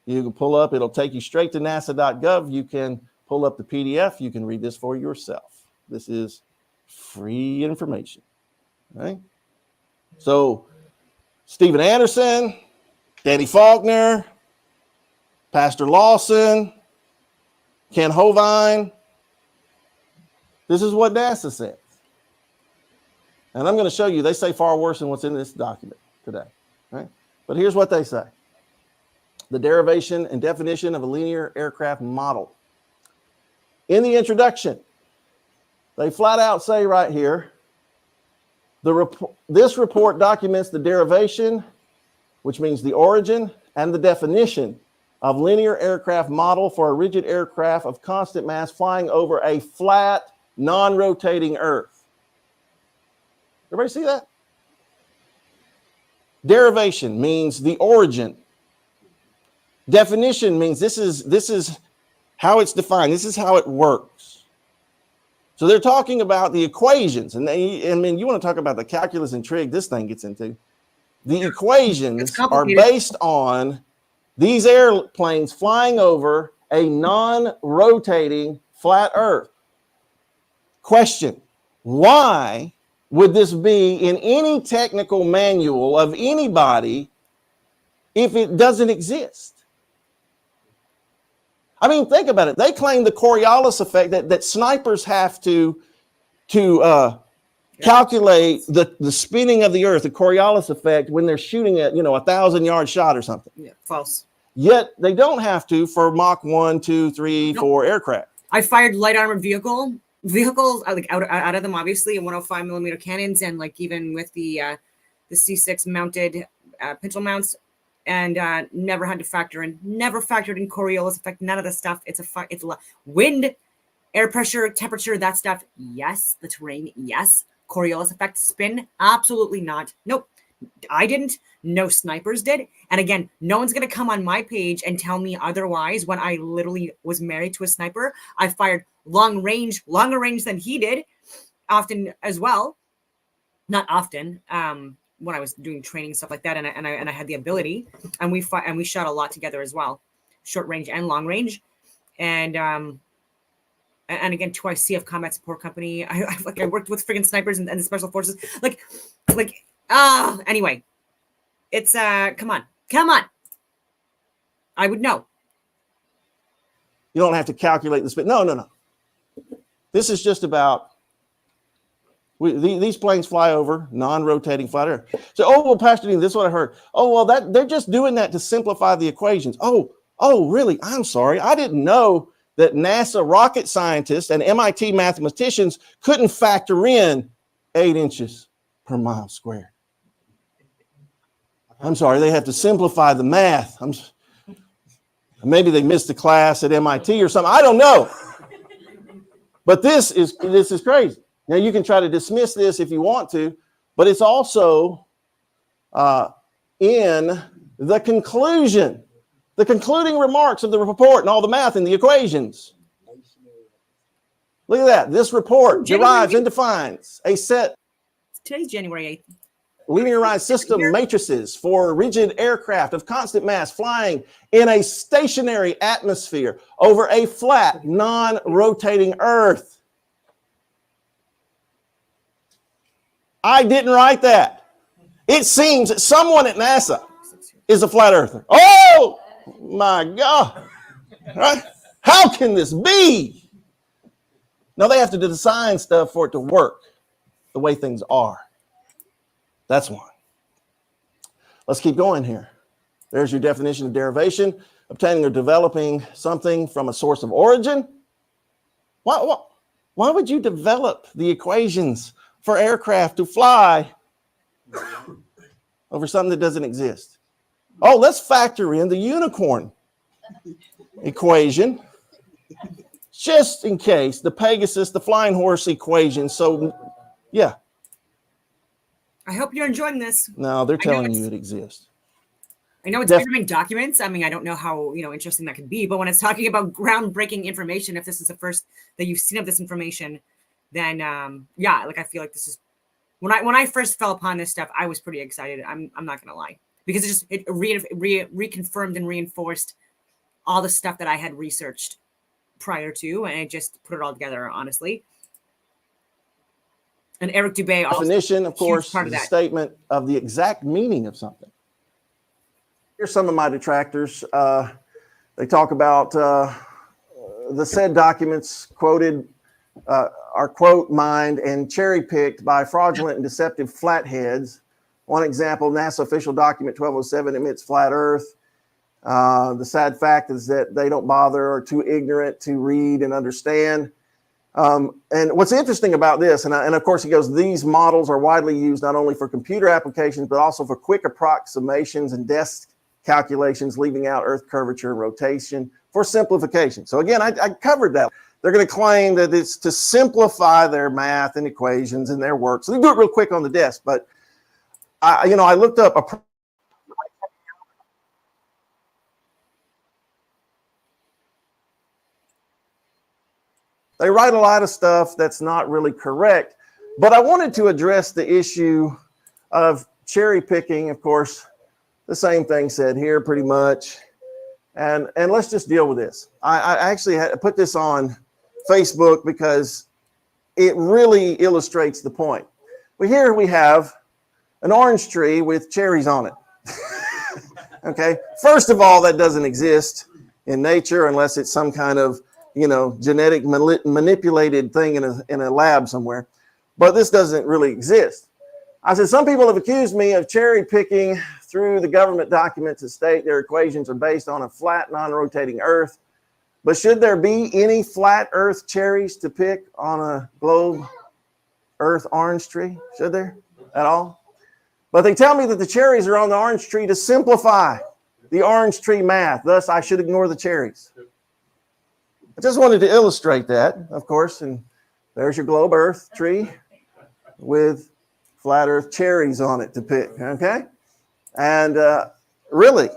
You can pull up, it'll take you straight to nasa.gov. You can pull up the PDF. You can read this for yourself. This is free information. Right? So Stephen Anderson, Danny Faulkner, Pastor Lawson, Ken Hovine. This is what NASA says. And I'm going to show you, they say far worse than what's in this document today. Right? But here's what they say. The derivation and definition of a linear aircraft model. In the introduction, they flat out say right here, this report documents the derivation, which means the origin, and the definition of linear aircraft model for a rigid aircraft of constant mass flying over a flat, non-rotating Earth. Everybody see that? Derivation means the origin. Definition means this is how it's defined. This is how it works. So they're talking about the equations, and you want to talk about the calculus and trig this thing gets into. The equations are based on these airplanes flying over a non-rotating flat Earth. Question: why would this be in any technical manual of anybody if it doesn't exist? I mean, think about it. They claim the Coriolis effect, that snipers have to calculate the spinning of the Earth, the Coriolis effect, when they're shooting at, 1,000-yard shot or something. Yeah, false. Yet they don't have to for Mach 1, 2, 3, 4 aircraft. I fired light armored vehicles, like out of them, obviously, and 105 millimeter cannons, and like even with the C6 mounted pintle mounts. And never factored in Coriolis effect, none of the stuff. It's wind, air pressure, temperature, that stuff. Yes. The terrain. Yes. Coriolis effect, spin. Absolutely not. Nope. I didn't. No snipers did. And again, no one's going to come on my page and tell me otherwise when I literally was married to a sniper. I fired longer range than he did, often as well. Not often. When I was doing training and stuff like that, and I had the ability, and we shot a lot together as well, short range and long range, and again, twice CF Combat Support Company. I worked with friggin' snipers and the special forces, anyway, it's come on, I would know. You don't have to calculate the spin. No. This is just about. These planes fly over non-rotating flat Earth. So, Pastor Dean, this is what I heard. They're just doing that to simplify the equations. Oh, really? I'm sorry. I didn't know that NASA rocket scientists and MIT mathematicians couldn't factor in 8 inches per mile squared. I'm sorry. They have to simplify the math. Maybe they missed a class at MIT or something. I don't know. But this is crazy. Now, you can try to dismiss this if you want to, but it's also in the conclusion, the concluding remarks of the report and all the math and the equations. Look at that. This report derives and defines a set. Today's January 8th. Linearized system matrices for rigid aircraft of constant mass flying in a stationary atmosphere over a flat, non-rotating Earth. I didn't write that. It seems that someone at NASA is a flat earther. Oh my God. Right? How can this be? No, they have to design stuff for it to work the way things are. That's why. Let's keep going here. There's your definition of derivation: obtaining or developing something from a source of origin. Why would you develop the equations for aircraft to fly over something that doesn't exist? Let's factor in the unicorn equation just in case, the Pegasus, the flying horse equation. So, yeah. I hope you're enjoying this. No, they're telling you it exists. I know it's government documents. I mean, I don't know how interesting that could be, but when it's talking about groundbreaking information, if this is the first that you've seen of this information, then I feel like this is when I first fell upon this stuff, I was pretty excited. I'm not gonna lie, because it reconfirmed and reinforced all the stuff that I had researched prior to, and I just put it all together, honestly. And Eric Dubé also, Definition, of course, part of is a that. statement of the exact meaning of something. Here's some of my detractors. They talk about the said documents quoted are quote mined and cherry picked by fraudulent and deceptive flatheads. One example, NASA official document 1207 admits flat Earth. The sad fact is that they don't bother or are too ignorant to read and understand. And what's interesting about this, and of course he goes, these models are widely used not only for computer applications, but also for quick approximations and desk calculations, leaving out Earth curvature and rotation for simplification. So again, I covered that. They're going to claim that it's to simplify their math and equations and their work. So they do it real quick on the desk. But I looked up a They write a lot of stuff that's not really correct, but I wanted to address the issue of cherry picking. Of course, the same thing said here pretty much. And let's just deal with this. I actually had to put this on Facebook because it really illustrates the point. Well, here we have an orange tree with cherries on it. Okay. First of all, that doesn't exist in nature unless it's some kind of genetic manipulated thing in a lab somewhere, but this doesn't really exist. I said, some people have accused me of cherry picking through the government documents that state their equations are based on a flat, non-rotating Earth. But should there be any flat Earth cherries to pick on a globe Earth orange tree? Should there at all? But they tell me that the cherries are on the orange tree to simplify the orange tree math. Thus, I should ignore the cherries. I just wanted to illustrate that, of course, and there's your globe Earth tree with flat Earth cherries on it to pick, okay? And really,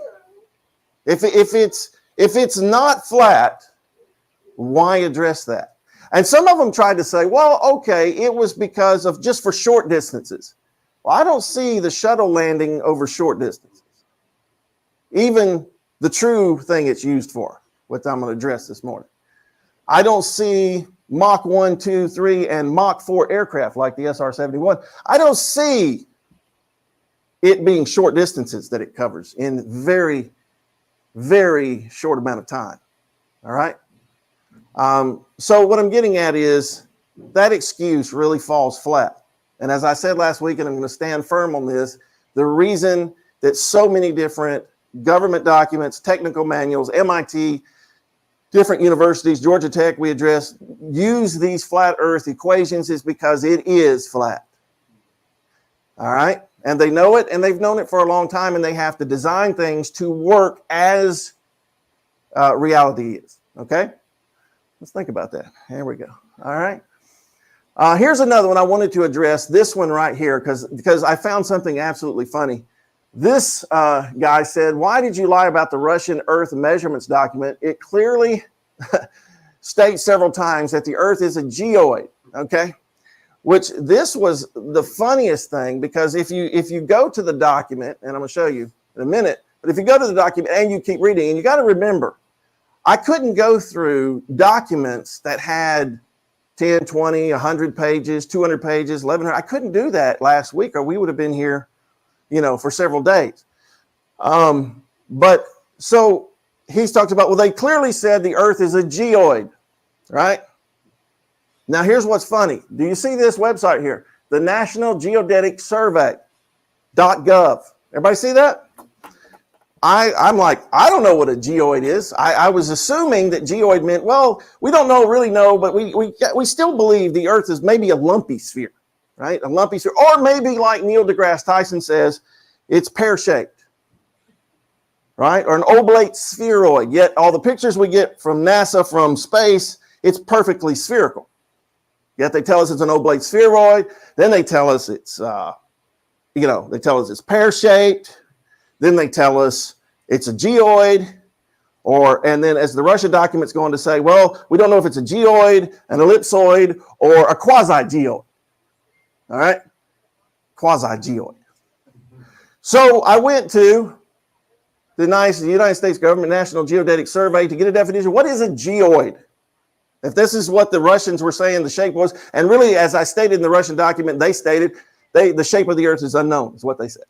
if it's not flat, why address that? And some of them tried to say, well, okay, it was because of just for short distances. Well, I don't see the shuttle landing over short distances. Even the true thing it's used for, which I'm going to address this morning. I don't see Mach 1, 2, 3, and Mach 4 aircraft like the SR-71. I don't see it being short distances that it covers in very, very short amount of time. All right. So what I'm getting at is that excuse really falls flat. And as I said last week, and I'm going to stand firm on this, the reason that so many different government documents, technical manuals, MIT, different universities, Georgia Tech, we address, use these flat Earth equations is because it is flat. All right. And they know it, and they've known it for a long time, and they have to design things to work as reality is. Okay. Let's think about that. Here we go. All right. Here's another one I wanted to address. This one right here, because I found something absolutely funny. This guy said, why did you lie about the Russian Earth measurements document? It clearly states several times that the Earth is a geoid, okay? Which this was the funniest thing, because if you go to the document, and I'm going to show you in a minute, but if you go to the document and you keep reading, and you got to remember, I couldn't go through documents that had 10, 20, 100 pages, 200 pages, 1,100. I couldn't do that last week, or we would have been here for several days. But so he's talked about, well, they clearly said the Earth is a geoid, right? Now, here's what's funny. Do you see this website here? The National Geodetic Survey.gov. Everybody see that? I'm like, I don't know what a geoid is. I was assuming that geoid meant, well, we don't really know, but we still believe the Earth is maybe a lumpy sphere. Right? A lumpy sphere, or maybe like Neil deGrasse Tyson says, it's pear-shaped, right? Or an oblate spheroid. Yet all the pictures we get from NASA from space, it's perfectly spherical. Yet they tell us it's an oblate spheroid. Then they tell us it's, they tell us it's pear-shaped. Then they tell us it's a geoid. And then as the Russia documents go on to say, well, we don't know if it's a geoid, an ellipsoid, or a quasi-geoid. All right, quasi-geoid. So I went to the United States government National Geodetic Survey to get a definition. What is a geoid? If this is what the Russians were saying the shape was, and really, as I stated in the Russian document, they stated the shape of the earth is unknown, is what they said,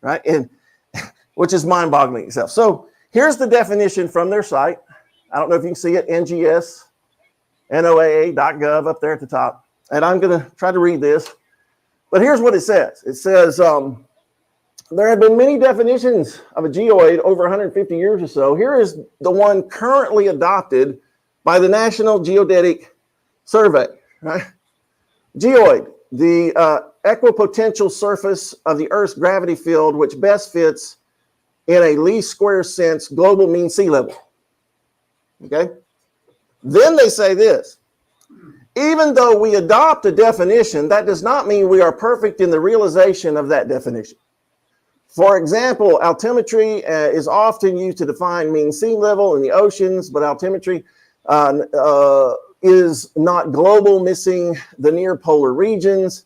right? And which is mind-boggling itself. So here's the definition from their site. I don't know if you can see it, NGS.NOAA.gov up there at the top. And I'm going to try to read this. But here's what it says. It says, there have been many definitions of a geoid over 150 years or so. Here is the one currently adopted by the National Geodetic Survey. Right? Geoid, the equipotential surface of the Earth's gravity field, which best fits in a least square sense global mean sea level. Okay? Then they say this. Even though we adopt a definition, that does not mean we are perfect in the realization of that definition. For example, altimetry is often used to define mean sea level in the oceans, but altimetry is not global, missing the near polar regions.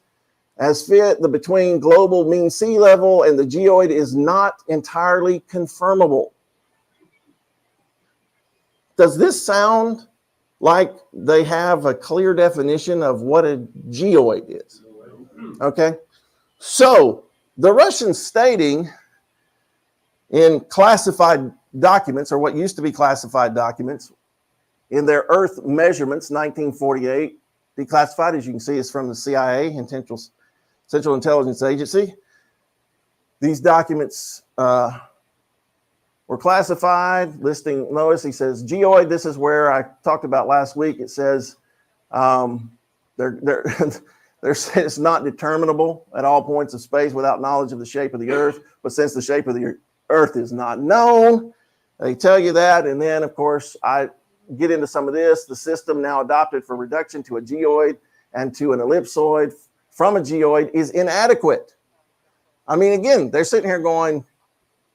As fit, the between global mean sea level and the geoid is not entirely confirmable. Does this sound like they have a clear definition of what a geoid is? Okay, so the Russians stating in classified documents, or what used to be classified documents, in their Earth measurements, 1948, declassified, as you can see, is from the CIA, Central Intelligence Agency. These documents were classified, listing, notice he says, geoid, this is where I talked about last week. It says it's not determinable at all points of space without knowledge of the shape of the Earth. But since the shape of the Earth is not known, they tell you that. And then, of course, I get into some of this. The system now adopted for reduction to a geoid and to an ellipsoid from a geoid is inadequate. I mean, again, they're sitting here going,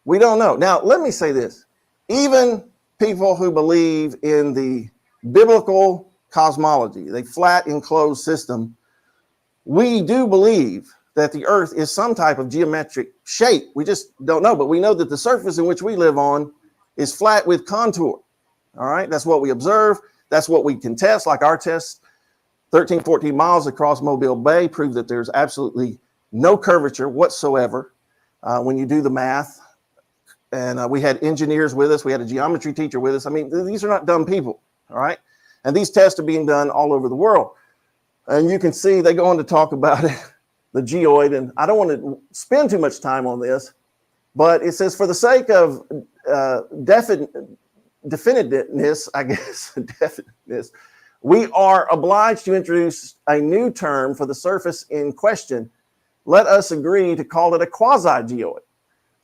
we don't know. Now, let me say this. Even people who believe in the biblical cosmology, the flat enclosed system, we do believe that the Earth is some type of geometric shape. We just don't know, but we know that the surface in which we live on is flat with contour. All right, that's what we observe. That's what we can test, like our tests. 13, 14 miles across Mobile Bay prove that there's absolutely no curvature whatsoever when you do the math. And we had engineers with us. We had a geometry teacher with us. I mean, these are not dumb people, all right? And these tests are being done all over the world. And you can see they go on to talk about it, the geoid. And I don't want to spend too much time on this, but it says for the sake of definiteness, I guess, definiteness, we are obliged to introduce a new term for the surface in question. Let us agree to call it a quasi-geoid.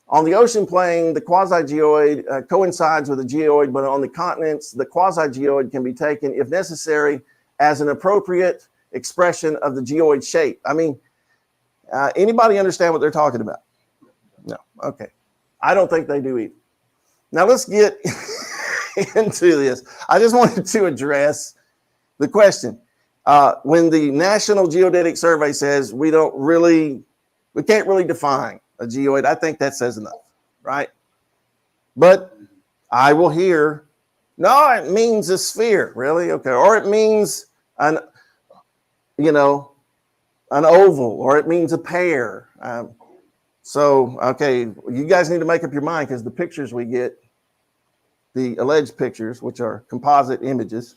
On the ocean plane, the quasi-geoid coincides with the geoid, but on the continents, the quasi-geoid can be taken, if necessary, as an appropriate expression of the geoid shape. I mean, anybody understand what they're talking about? No. Okay. I don't think they do either. Now let's get into this. I just wanted to address the question. When the National Geodetic Survey says we can't really define a geoid, I think that says enough, right? But I will hear, no, it means a sphere, really? Okay. Or it means an oval, or it means a pear. So, okay, you guys need to make up your mind, because the pictures we get, the alleged pictures, which are composite images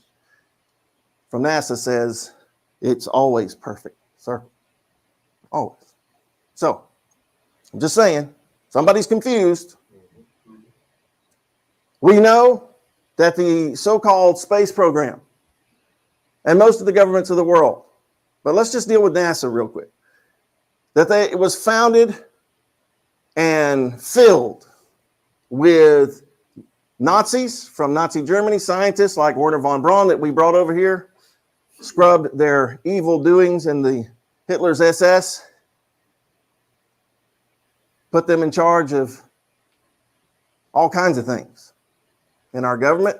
from NASA, says it's always perfect circle. Always. So, I'm just saying, somebody's confused. We know that the so-called space program and most of the governments of the world, but let's just deal with NASA real quick, that it was founded and filled with Nazis from Nazi Germany, scientists like Werner von Braun that we brought over here, scrubbed their evil doings in the Hitler's SS, put them in charge of all kinds of things in our government.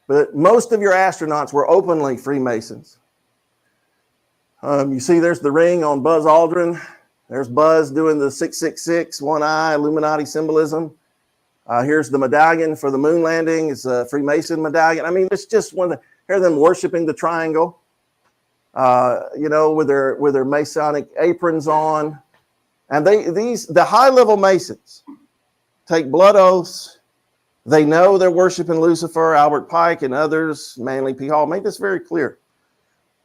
But most of your astronauts were openly Freemasons. You see there's the ring on Buzz Aldrin. There's Buzz doing the 666, one eye, Illuminati symbolism. Here's the medallion for the moon landing. It's a Freemason medallion. I mean, it's just here them worshiping the triangle, with their Masonic aprons on. And the high-level Masons take blood oaths. They know they're worshiping Lucifer. Albert Pike and others, Manly P. Hall, make this very clear.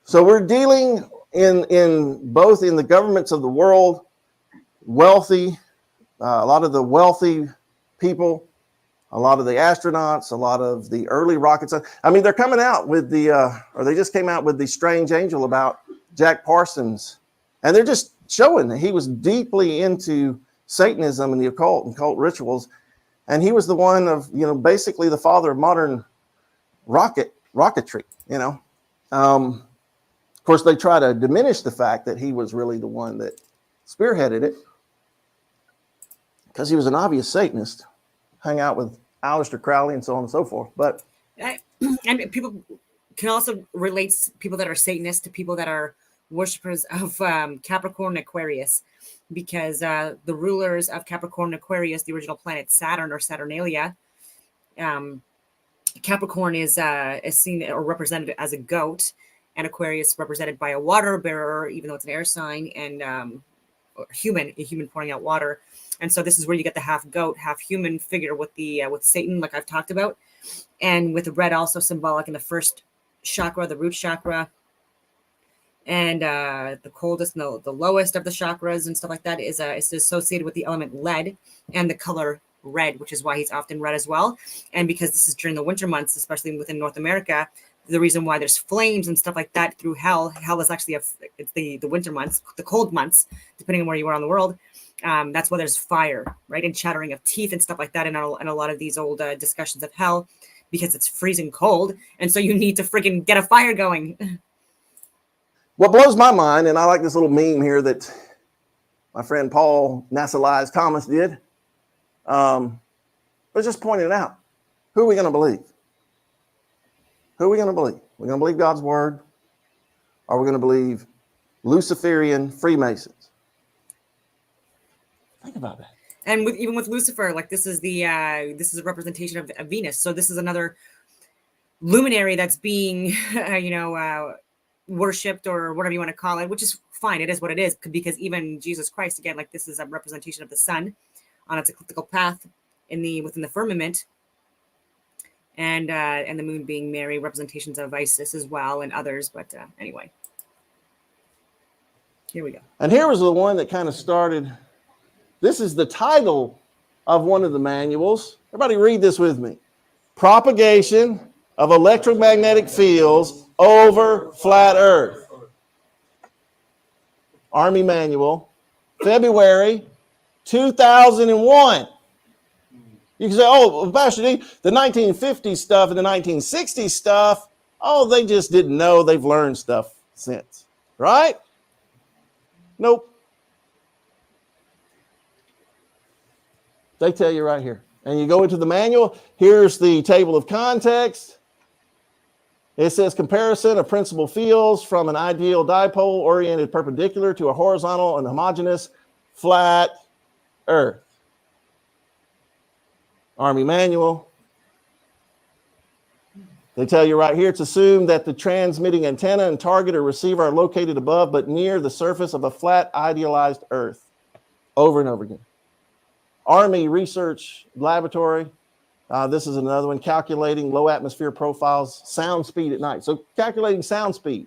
So we're dealing in both in the governments of the world, wealthy, a lot of the wealthy people, a lot of the astronauts, a lot of the early rockets. I mean, they're coming out with they just came out with the strange angel about Jack Parsons. And they're just showing that he was deeply into Satanism and the occult and cult rituals. And he was the one of, basically the father of modern rocketry, Of course, they try to diminish the fact that he was really the one that spearheaded it because he was an obvious Satanist, hung out with Aleister Crowley and so on and so forth. But and people can also relate people that are Satanists to people that are worshippers of Capricorn and Aquarius, because the rulers of Capricorn and Aquarius, the original planet Saturn or Saturnalia, Capricorn is seen or represented as a goat, and Aquarius represented by a water bearer, even though it's an air sign, and a human pouring out water. And so this is where you get the half goat, half human figure with Satan, like I've talked about, and with the red also symbolic in the first chakra, the root chakra, and the coldest and the lowest of the chakras and stuff like that is associated with the element lead and the color red, which is why he's often red as well. And because this is during the winter months, especially within North America, the reason why there's flames and stuff like that through hell is actually it's the winter months, the cold months, depending on where you are in the world. That's why there's fire, right? And chattering of teeth and stuff like that in a lot of these old discussions of hell, because it's freezing cold. And so you need to freaking get a fire going. What blows my mind, and I like this little meme here that my friend Paul Nassalize Thomas did, but just pointing it out. Who are we going to believe? Who are we going to believe? We're going to believe God's word, or we're going to believe Luciferian Freemasons? Think about that. And even with Lucifer, like this is a representation of Venus. So this is another luminary that's being, worshipped, or whatever you want to call it, which is fine. It is what it is, because even Jesus Christ, again, like this is a representation of the sun on its ecliptical path within the firmament, and the moon being Mary, representations of Isis as well, and others. But anyway, here we go. And here was the one that kind of started. This is the title of one of the manuals. Everybody read this with me. Propagation of electromagnetic fields over flat Earth. Army Manual, February 2001. You can say, oh, Pastor D, the 1950s stuff and the 1960s stuff, they just didn't know. They've learned stuff since, right? Nope. They tell you right here. And you go into the manual. Here's the table of context. It says comparison of principal fields from an ideal dipole oriented perpendicular to a horizontal and homogeneous flat Earth. Army Manual. They tell you right here, it's assumed that the transmitting antenna and target or receiver are located above but near the surface of a flat idealized Earth. Over and over again. Army Research Laboratory. This is another one, calculating low atmosphere profiles, sound speed at night. So calculating sound speed,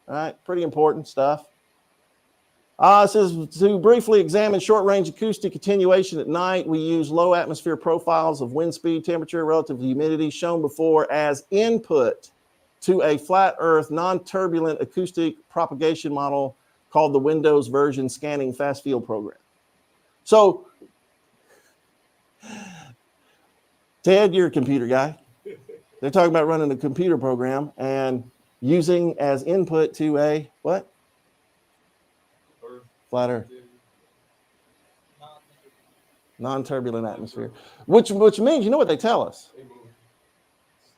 all right, pretty important stuff. It says to briefly examine short-range acoustic attenuation at night, we use low atmosphere profiles of wind speed, temperature, relative humidity shown before as input to a flat Earth non-turbulent acoustic propagation model called the Windows version scanning fast field program. So, Ted, you're a computer guy. They're talking about running a computer program and using as input to a what? Flat Earth. Non-turbulent atmosphere. Which means, you know what they tell us?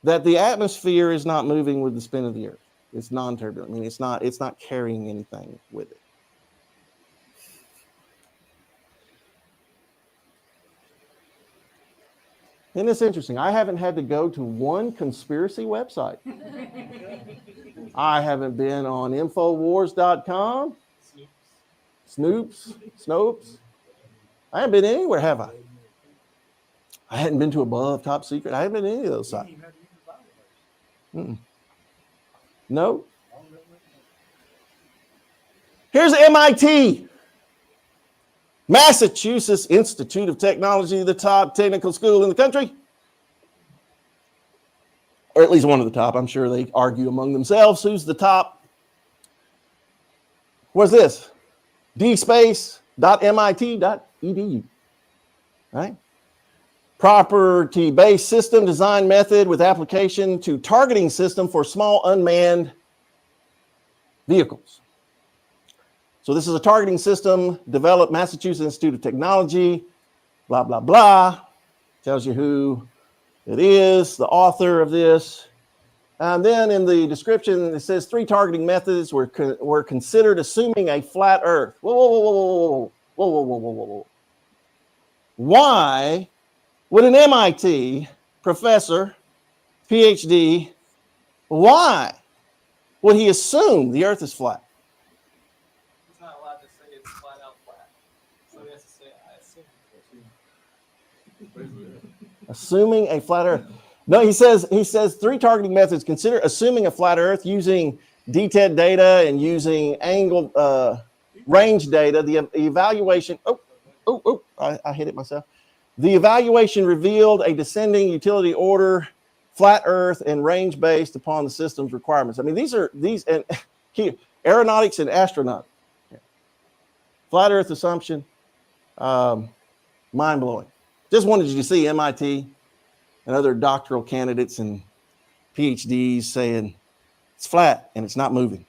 That the atmosphere is not moving with the spin of the Earth. It's non-turbulent. I mean, it's not carrying anything with it. Isn't this interesting? I haven't had to go to one conspiracy website. I haven't been on Infowars.com, Snopes. I haven't been anywhere, have I? I hadn't been to Above, Top Secret. I haven't been to any of those sites. No. Here's MIT, Massachusetts Institute of Technology, the top technical school in the country. Or at least one of the top. I'm sure they argue among themselves who's the top. What's this? dspace.mit.edu. Right? Property-based system design method with application to targeting system for small unmanned vehicles. So this is a targeting system developed Massachusetts Institute of Technology, blah, blah, blah. Tells you who it is, the author of this. And then in the description, it says 3 targeting methods were considered assuming a flat Earth. Whoa. Why would an MIT professor, PhD, why would he assume the Earth is flat? He's not allowed to say it's flat out flat. So he has to say, I assume. Assuming a flat Earth. No, he says 3 targeting methods. Consider assuming a flat Earth using DTED data and using angle range data. The evaluation. I hit it myself. The evaluation revealed a descending utility order, flat Earth, and range based upon the system's requirements. I mean, these and aeronautics and astronautics. Flat Earth assumption, mind blowing. Just wanted you to see MIT and other doctoral candidates and PhDs saying it's flat and it's not moving.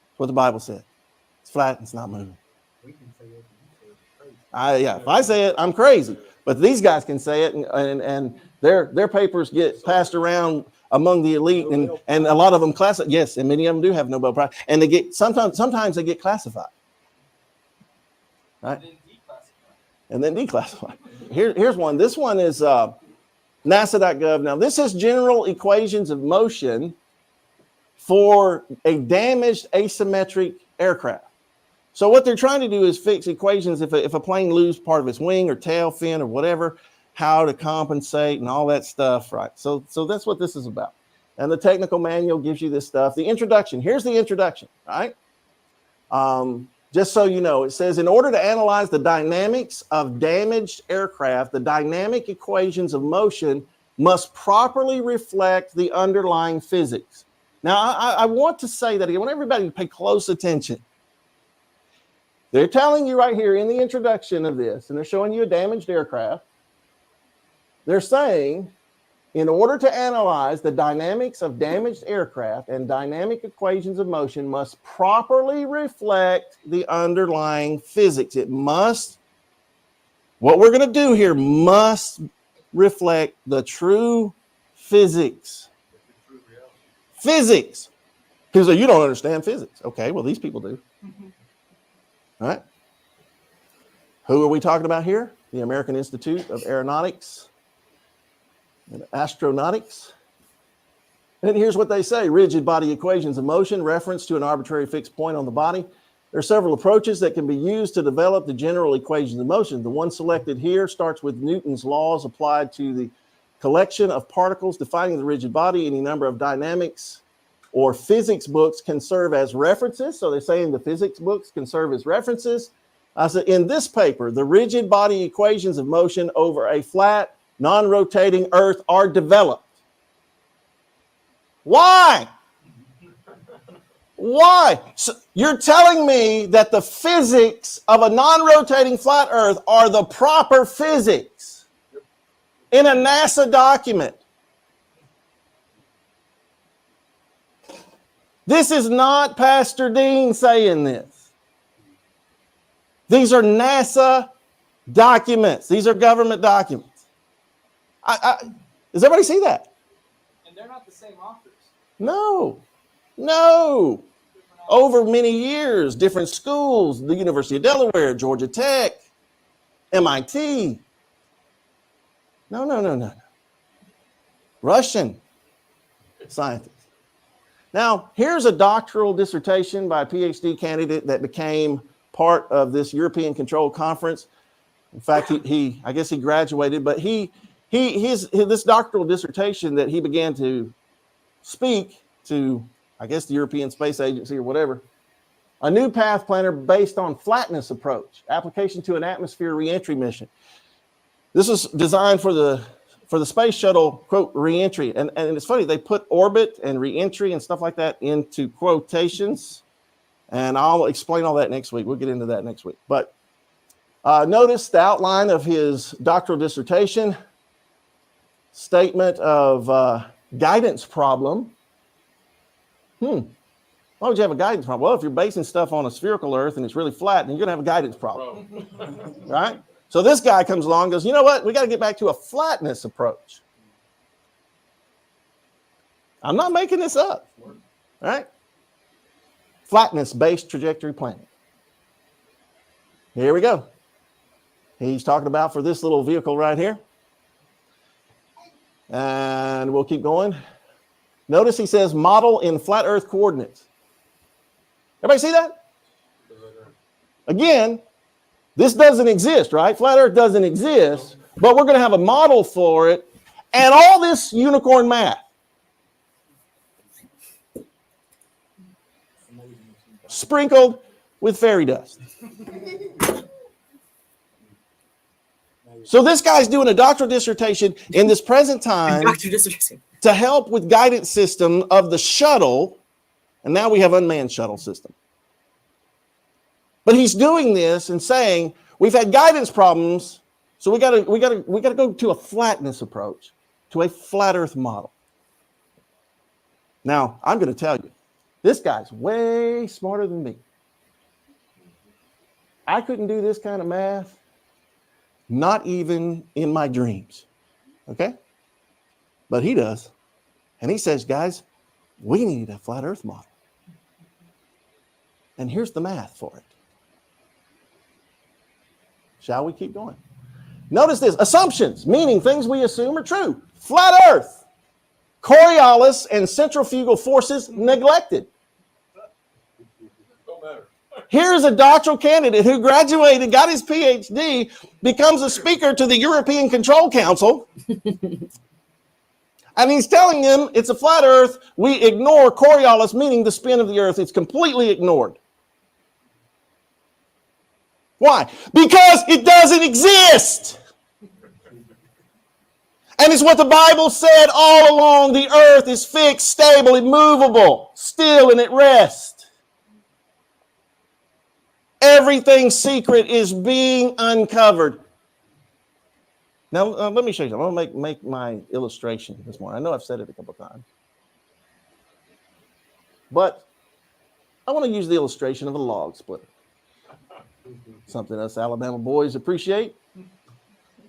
That's what the Bible said. It's flat and it's not moving. We can say it. If I say it, I'm crazy. But these guys can say it, and their papers get passed around among the elite, and a lot of them classified. Yes, and many of them do have Nobel Prize, and they get sometimes they get classified, right? And then declassified. Here's one. This one is NASA.gov. Now, this is general equations of motion for a damaged asymmetric aircraft. So what they're trying to do is fix equations if a plane loses part of its wing or tail fin or whatever, how to compensate and all that stuff, right? So that's what this is about. And the technical manual gives you this stuff. The introduction. Here's the introduction, right? Just so you know, it says, in order to analyze the dynamics of damaged aircraft, the dynamic equations of motion must properly reflect the underlying physics. Now, I want to say that again. I want everybody to pay close attention. They're telling you right here in the introduction of this, and they're showing you a damaged aircraft. They're saying, in order to analyze the dynamics of damaged aircraft and dynamic equations of motion must properly reflect the underlying physics. It must, what we're going to do here must reflect the true physics. Physics. Because you don't understand physics. Okay, well, these people do. All right. Who are we talking about here? The American Institute of Aeronautics and Astronautics. And here's what they say. Rigid body equations of motion, reference to an arbitrary fixed point on the body. There are several approaches that can be used to develop the general equations of motion. The one selected here starts with Newton's laws applied to the collection of particles defining the rigid body. Any number of dynamics or physics books can serve as references. So they're saying the physics books can serve as references. I said, in this paper, the rigid body equations of motion over a flat, non-rotating Earth are developed. Why? Why? So you're telling me that the physics of a non-rotating flat Earth are the proper physics in a NASA document. This is not Pastor Dean saying this. These are NASA documents. These are government documents. Does everybody see that? And they're not the same authors. No. Over many years, different schools, the University of Delaware, Georgia Tech, MIT. No. Russian scientists. Now, here's a doctoral dissertation by a PhD candidate that became part of this European Control Conference. In fact, I guess he graduated, but this doctoral dissertation that he began to speak to, I guess, the European Space Agency or whatever, a new path planner based on flatness approach, application to an atmosphere reentry mission. This was designed for the space shuttle, quote, reentry. And it's funny, they put orbit and reentry and stuff like that into quotations. And I'll explain all that next week. We'll get into that next week. But notice the outline of his doctoral dissertation, statement of guidance problem. Why would you have a guidance problem? Well, if you're basing stuff on a spherical Earth and it's really flat, then you're going to have a guidance problem, right? So this guy comes along and goes, you know what? We got to get back to a flatness approach. I'm not making this up, all right? Flatness-based trajectory planning. Here we go. He's talking about for this little vehicle right here. And we'll keep going. Notice he says model in flat Earth coordinates. Everybody see that? Again, this doesn't exist, right? Flat Earth doesn't exist, but we're going to have a model for it and all this unicorn math. Sprinkled with fairy dust. So this guy's doing a doctoral dissertation in this present time to help with guidance system of the shuttle, and now we have unmanned shuttle system. But he's doing this and saying we've had guidance problems, so we got to go to a flatness approach, to a flat Earth model. Now I'm going to tell you, this guy's way smarter than me. I couldn't do this kind of math, not even in my dreams. Okay? But he does. And he says, guys, we need a flat Earth model. And here's the math for it. Shall we keep going? Notice this. Assumptions, meaning things we assume are true. Flat Earth. Coriolis and centrifugal forces neglected. Here's a doctoral candidate who graduated, got his PhD, becomes a speaker to the European Control Council. And he's telling them it's a flat Earth. We ignore Coriolis, meaning the spin of the Earth. It's completely ignored. Why? Because it doesn't exist. And it's what the Bible said all along. The Earth is fixed, stable, immovable, still, and at rest. Everything secret is being uncovered. Now, let me show you. I'm going to make my illustration this morning. I know I've said it a couple of times. But I want to use the illustration of a log splitter. Something us Alabama boys appreciate.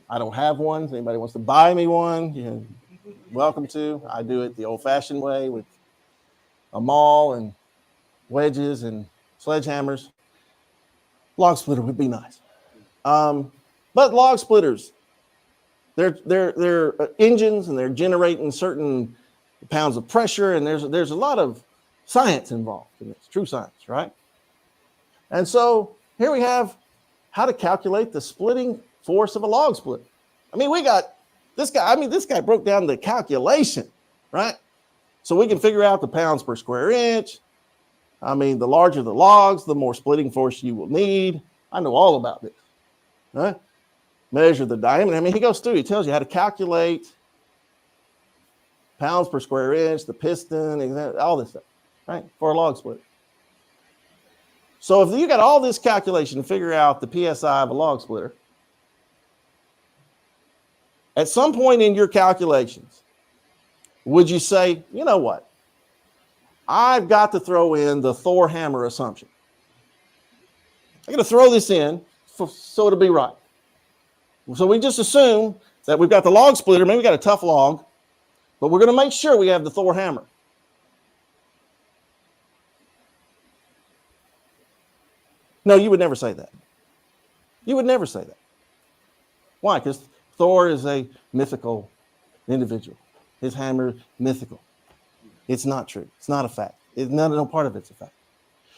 I don't have one. If anybody wants to buy me one, you're welcome to. I do it the old-fashioned way with a maul and wedges and sledgehammers. Log splitter would be nice. But log splitters, they're engines and they're generating certain pounds of pressure, and there's a lot of science involved in this, true science, right? And so here we have how to calculate the splitting force of a log splitter. I mean, we got this guy. This guy broke down the calculation, right? So we can figure out the pounds per square inch. I mean, the larger the logs, the more splitting force you will need. I know all about this, right? Measure the diameter. I mean, he goes through, he tells you how to calculate pounds per square inch, the piston, all this stuff, right? For a log splitter. So if you got all this calculation to figure out the PSI of a log splitter, at some point in your calculations, would you say, you know what? I've got to throw in the Thor hammer assumption. I'm going to throw this in so it'll be right. So we just assume that we've got the log splitter, maybe we got a tough log, but we're going to make sure we have the Thor hammer. No, you would never say that. You would never say that. Why? Because Thor is a mythical individual. His hammer is mythical. It's not true. It's not a fact. No part of it's a fact.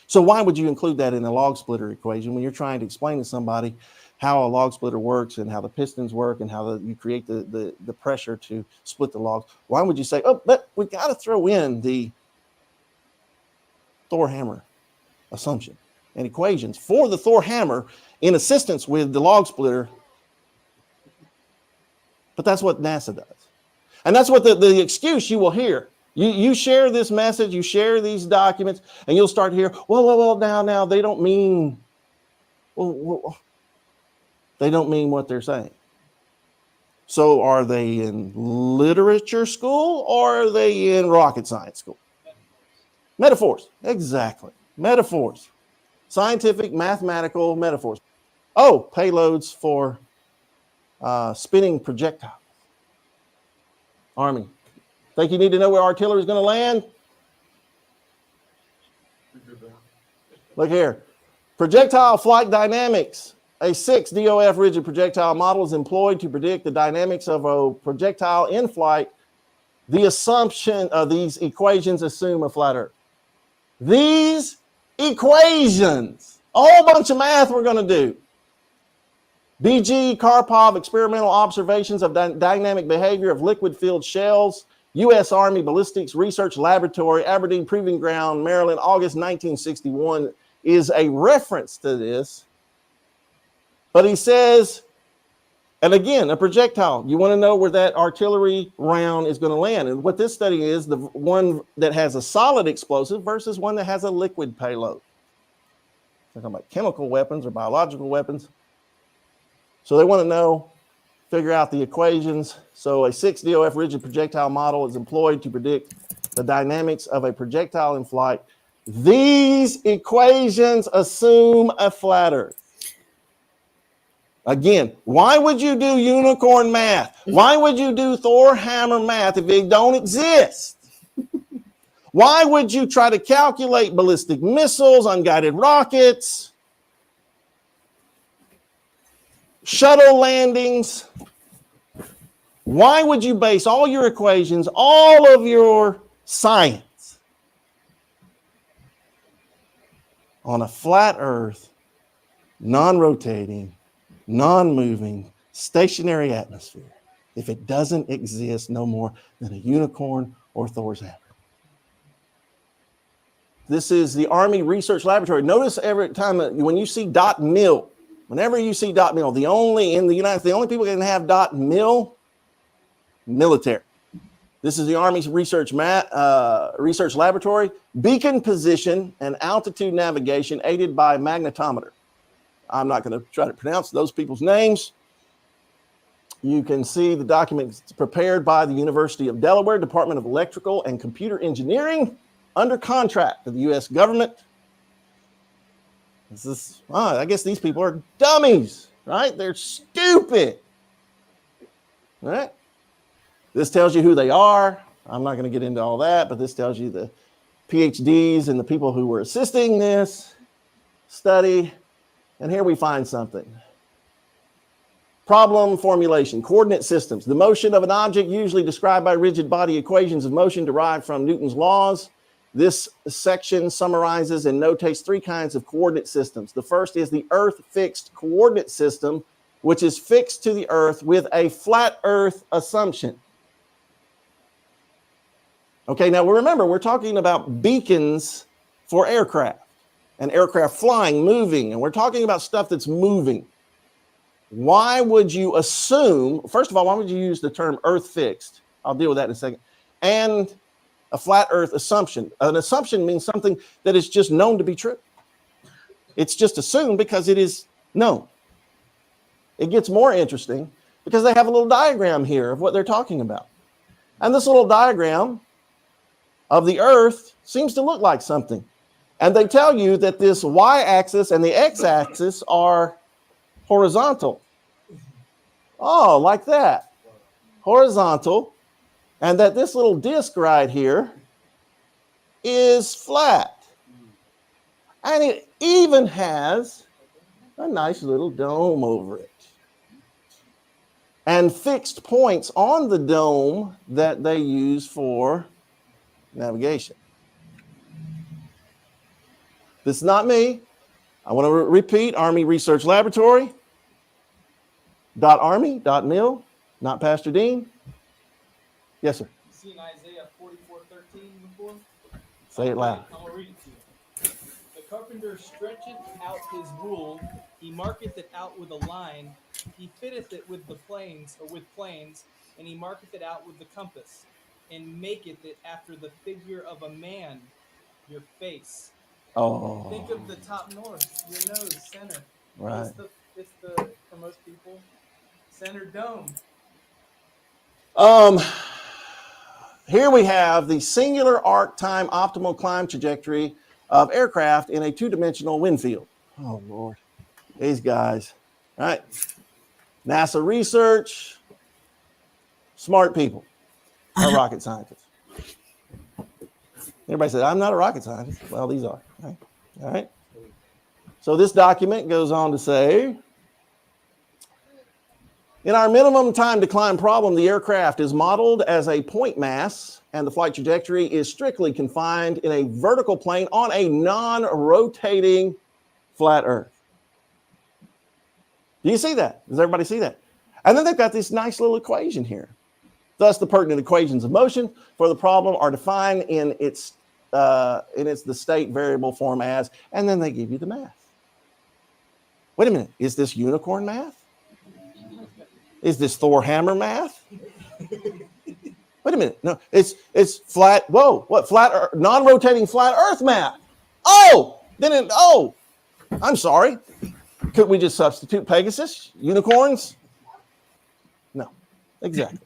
So why would you include that in a log splitter equation when you're trying to explain to somebody how a log splitter works and how the pistons work and how you create the pressure to split the logs? Why would you say, oh, but we got to throw in the Thor hammer assumption and equations for the Thor hammer in assistance with the log splitter? But that's what NASA does. And that's what the excuse you will hear. You share this message, you share these documents, and you'll start to hear, well, now, they don't mean, they don't mean what they're saying. So are they in literature school or are they in rocket science school? Metaphors, exactly. Metaphors. Scientific, mathematical metaphors. Oh, payloads for spinning projectiles. Army. Think you need to know where artillery is going to land? Look here. Projectile flight dynamics. A 6 DOF rigid projectile model is employed to predict the dynamics of a projectile in flight. The assumption of these equations assume a flat Earth. These equations, a whole bunch of math we're going to do. BG Karpov experimental observations of dynamic behavior of liquid-filled shells. U.S. Army Ballistics Research Laboratory, Aberdeen Proving Ground, Maryland, August 1961 is a reference to this. But he says, and again, a projectile, you want to know where that artillery round is going to land. And what this study is, the one that has a solid explosive versus one that has a liquid payload. They're talking about chemical weapons or biological weapons. So they want to know, figure out the equations. So a 6 DOF rigid projectile model is employed to predict the dynamics of a projectile in flight. These equations assume a flat Earth. Again, why would you do unicorn math? Why would you do Thor hammer math if they don't exist? Why would you try to calculate ballistic missiles, unguided rockets, shuttle landings? Why would you base all your equations, all of your science on a flat Earth, non-rotating, non-moving, stationary atmosphere if it doesn't exist no more than a unicorn or Thor's hammer? This is the Army Research Laboratory. Notice every time when you see .mil, whenever you see .mil, the only people that can have .mil, military. This is the Army's research laboratory. Beacon position and altitude navigation aided by magnetometer. I'm not going to try to pronounce those people's names. You can see the documents prepared by the University of Delaware, Department of Electrical and Computer Engineering, under contract to the U.S. government. I guess these people are dummies, right? They're stupid, right? This tells you who they are. I'm not going to get into all that, but this tells you the PhDs and the people who were assisting this study. And here we find something. Problem formulation, coordinate systems. The motion of an object usually described by rigid body equations of motion derived from Newton's laws. This section summarizes and notates 3 kinds of coordinate systems. The first is the Earth fixed coordinate system, which is fixed to the Earth with a flat Earth assumption. Okay, now remember, we're talking about beacons for aircraft and aircraft flying, moving, and we're talking about stuff that's moving. Why would you assume, first of all, why would you use the term Earth fixed? I'll deal with that in a second. And a flat Earth assumption. An assumption means something that is just known to be true. It's just assumed because it is known. It gets more interesting because they have a little diagram here of what they're talking about. And this little diagram of the Earth seems to look like something. And they tell you that this y-axis and the x-axis are horizontal. Oh, like that. Horizontal. And that this little disc right here is flat. And it even has a nice little dome over it. and fixed points on the dome that they use for navigation. This is not me. I want to repeat Army Research Laboratory. .army.mil, not Pastor Dean. Yes, sir. Seen Isaiah 44:13 before? Say it loud. I'm going to read it to you. The carpenter stretcheth out his rule, he marketh it out with a line, he fitteth it with the planes, or with planes, and he marketh it out with the compass, and maketh it after the figure of a man, your face. Oh. Think of the top north, your nose, center. Right. It's the for most people, center dome. Here we have the singular arc time optimal climb trajectory of aircraft in a two-dimensional wind field. Oh, Lord. These guys. All right. NASA research. Smart people are rocket scientists. Everybody said, I'm not a rocket scientist. Well, these are. All right. So this document goes on to say, in our minimum time to climb problem, the aircraft is modeled as a point mass, and the flight trajectory is strictly confined in a vertical plane on a non-rotating flat Earth. Do you see that? Does everybody see that? And then they've got this nice little equation here. Thus, the pertinent equations of motion for the problem are defined in its the state variable form as, and then they give you the math. Wait a minute, is this unicorn math? Is this Thor hammer math? Wait a minute, no, it's flat. Whoa, what flat? Non-rotating flat Earth math. Oh, I'm sorry. Could we just substitute Pegasus, unicorns? No, exactly.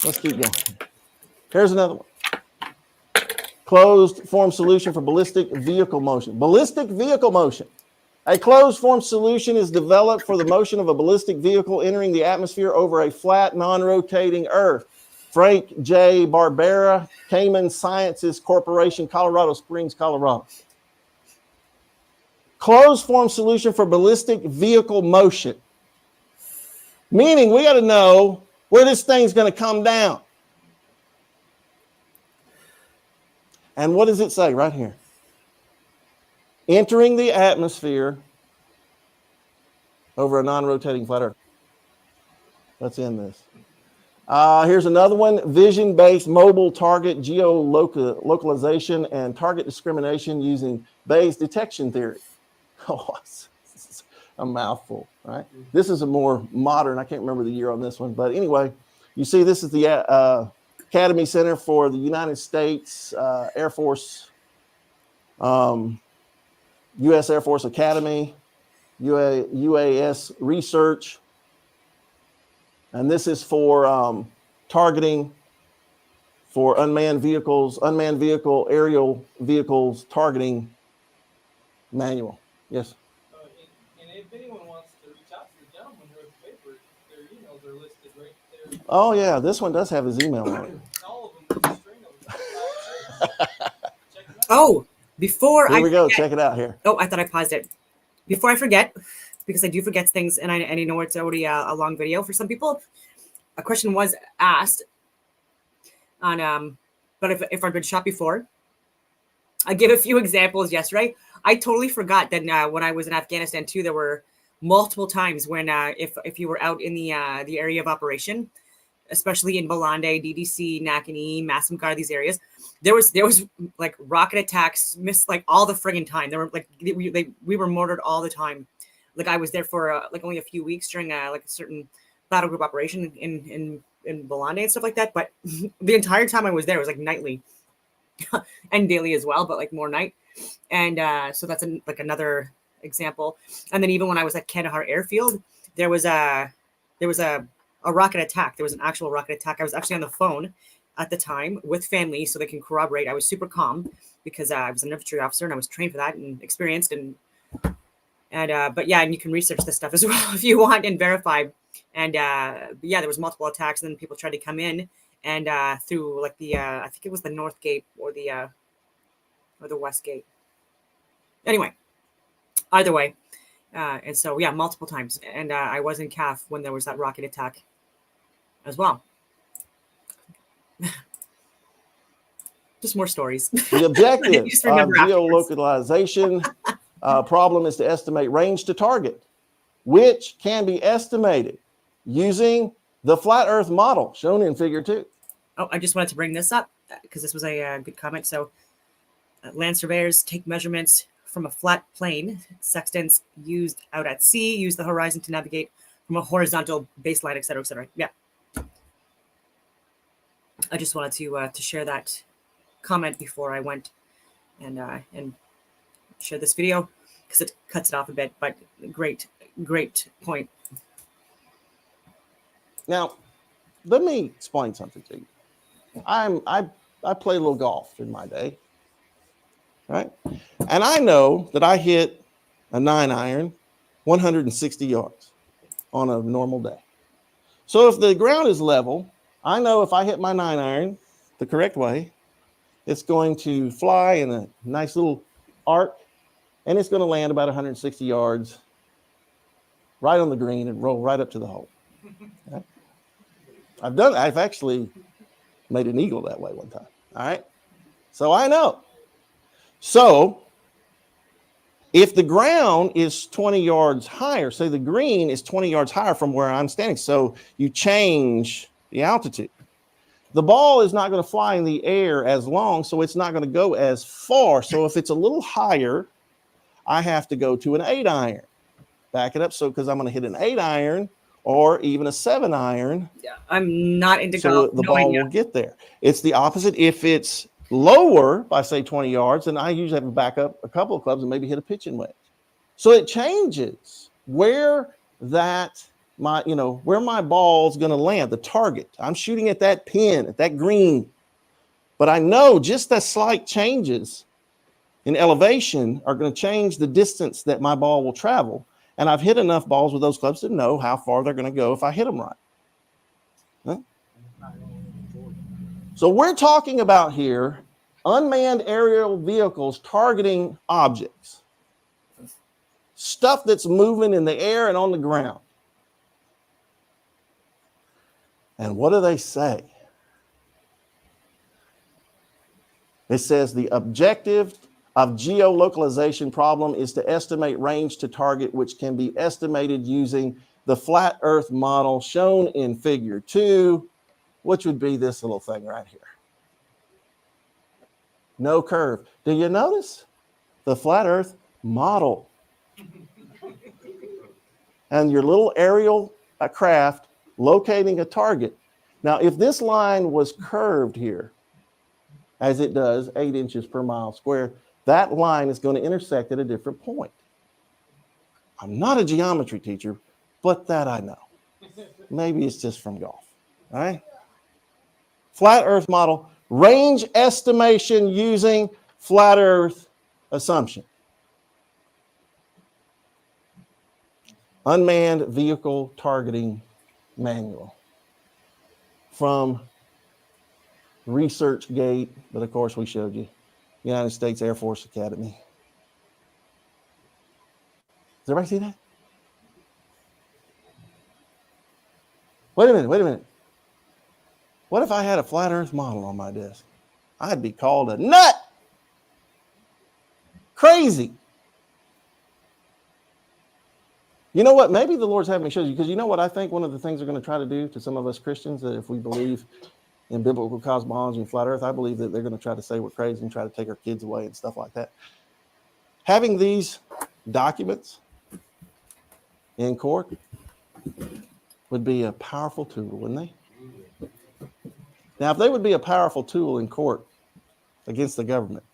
Let's keep going. Here's another one. Closed form solution for ballistic vehicle motion. Ballistic vehicle motion. A closed form solution is developed for the motion of a ballistic vehicle entering the atmosphere over a flat, non-rotating Earth. Frank J. Barbera, Cayman Sciences Corporation, Colorado Springs, Colorado. Closed form solution for ballistic vehicle motion. Meaning we got to know where this thing's going to come down. And what does it say right here? Entering the atmosphere over a non-rotating flat Earth. Let's end this. Here's another one. Vision-based mobile target geolocalization and target discrimination using Bayes detection theory. Oh, it's a mouthful, right? This is a more modern, I can't remember the year on this one, but anyway, you see this is the Academy Center for the United States Air Force, U.S. Air Force Academy, UAS research. And this is for targeting for unmanned vehicle aerial vehicles targeting manual. Yes. And if anyone wants to reach out to the gentleman who wrote the paper, their emails are listed right there. Oh yeah, this one does have his email on it. All of them, a string of them. Check them out. Oh, before Here we go. Check it out here. Oh, I thought I paused it. Before I forget, because I do forget things, and I know it's already a long video for some people. A question was asked on, but if I've been shot before, I give a few examples yesterday. I totally forgot that when I was in Afghanistan too, there were multiple times when if you were out in the area of operation, especially in Balande, DDC, Nakani, Masimgar, these areas, there was like rocket attacks, missed like all the friggin' time. There were like we were mortared all the time. Like I was there for like only a few weeks during like a certain battle group operation in Balande and stuff like that. But the entire time I was there, it was like nightly and daily as well, but like more night. And so that's like another example. And then even when I was at Kandahar Airfield, there was a rocket attack. There was an actual rocket attack. I was actually on the phone at the time with family so they can corroborate. I was super calm because I was an infantry officer and I was trained for that and experienced and but yeah, and you can research this stuff as well if you want and verify. And but yeah, there was multiple attacks and then people tried to come in and through like the I think it was the North Gate or the West Gate. Anyway, either way, And so, yeah, multiple times. And I was in CAF when there was that rocket attack as well. Just more stories. The objective Just of remember afterwards. geolocalization problem is to estimate range to target, which can be estimated using the flat Earth model shown in Figure 2. Oh, I just wanted to bring this up because this was a good comment. So, land surveyors take measurements from a flat plane. Sextants used out at sea use the horizon to navigate from a horizontal baseline, et cetera, et cetera. Yeah. I just wanted to share that comment before I went and share this video because it cuts it off a bit. But great point. Now, let me explain something to you. I play a little golf in my day, right? And I know that I hit a 9-iron 160 yards on a normal day. So if the ground is level, I know if I hit my 9-iron the correct way, it's going to fly in a nice little arc, and it's going to land about 160 yards right on the green and roll right up to the hole. Okay? I've actually made an eagle that way one time. All right. So I know. So if the ground is 20 yards higher, say the green is 20 yards higher from where I'm standing, so you change the altitude. The ball is not going to fly in the air as long, so it's not going to go as far. So if it's a little higher, I have to go to an 8-iron. Back it up, so because I'm going to hit an 8-iron or even a 7-iron. Yeah, I'm not into so golf. The ball will get there. It's the opposite. If it's lower by say 20 yards, then I usually have to back up a couple of clubs and maybe hit a pitching wedge. So it changes where where my ball's going to land, the target. I'm shooting at that pin, at that green. But I know just the slight changes in elevation are going to change the distance that my ball will travel. And I've hit enough balls with those clubs to know how far they're going to go if I hit them right. Huh? So we're talking about here unmanned aerial vehicles targeting objects, stuff that's moving in the air and on the ground. And what do they say? It says the objective of geolocalization problem is to estimate range to target, which can be estimated using the flat Earth model shown in Figure 2, which would be this little thing right here. No curve. Do you notice? The flat Earth model. And your little aerial craft locating a target. Now, if this line was curved here, as it does, 8 inches per mile square, that line is going to intersect at a different point. I'm not a geometry teacher, but that I know. Maybe it's just from golf. All right? Flat Earth model, range estimation using flat Earth assumption. Unmanned vehicle targeting manual from ResearchGate, but of course we showed you, United States Air Force Academy. Does everybody see that? Wait a minute. What if I had a flat Earth model on my desk? I'd be called a nut. Crazy. You know what? Maybe the Lord's having me show you, because you know what I think one of the things they're going to try to do to some of us Christians, that if we believe in biblical cosmology and flat Earth, I believe that they're going to try to say we're crazy and try to take our kids away and stuff like that. Having these documents in court would be a powerful tool, wouldn't they? Now, if they would be a powerful tool in court against the government,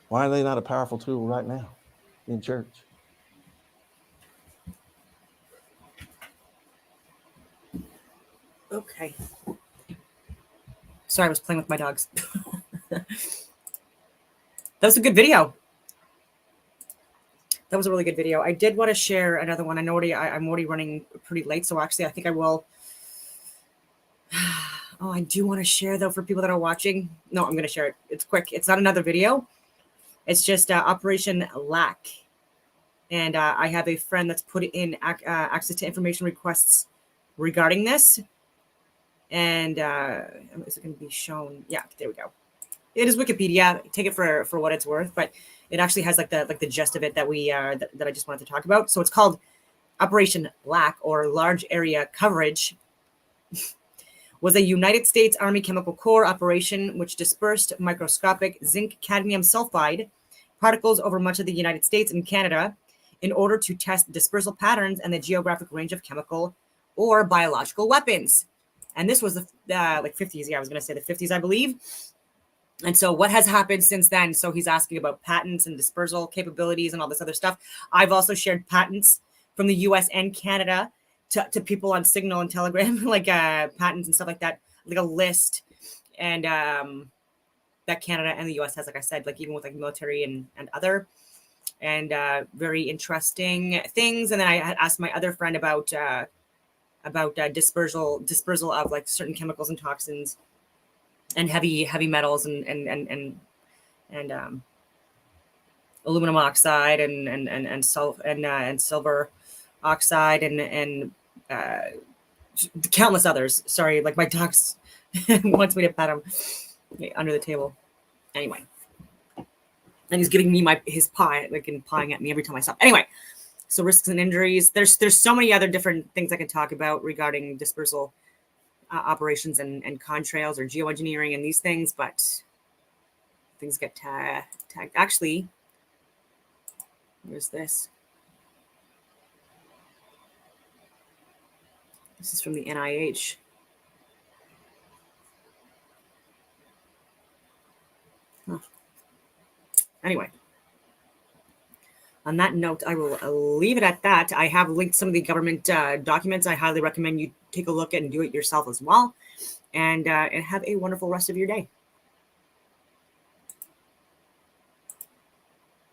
why are they not a powerful tool right now in church? Okay. Sorry, I was playing with my dogs. That was a good video. That was a really good video. I did want to share another one. I'm already running pretty late, so actually I think I will. Oh, I do want to share though for people that are watching. No, I'm going to share it. It's quick. It's not another video. It's just Operation Lack. And I have a friend that's put in access to information requests regarding this. And is it going to be shown? Yeah, there we go. It is Wikipedia. Take it for what it's worth, but it actually has like the gist of it that we that I just wanted to talk about. So it's called Operation Lack, or Large Area Coverage. Was a United States Army Chemical Corps operation which dispersed microscopic zinc cadmium sulfide particles over much of the United States and Canada in order to test dispersal patterns and the geographic range of chemical or biological weapons. And this was the like 50s. Yeah, I was going to say the 50s, I believe. And so what has happened since then? So he's asking about patents and dispersal capabilities and all this other stuff. I've also shared patents from the US and Canada to people on Signal and Telegram, like patents and stuff like that, like a list. And that Canada and the US has, like I said, like even with like military and other, and very interesting things. And then I had asked my other friend about dispersal of like certain chemicals and toxins and heavy metals and aluminum oxide and silver oxide and countless others. Sorry, like my dog wants me to pet him under the table. Anyway, and he's giving me his paw, like, and pawing at me every time I stop. Anyway, so risks and injuries. There's so many other different things I can talk about regarding dispersal operations and contrails or geoengineering and these things, but things get tagged. Actually, where's this? This is from the NIH. Huh. Anyway, on that note, I will leave it at that. I have linked some of the government documents. I highly recommend you take a look at and do it yourself as well. And have a wonderful rest of your day.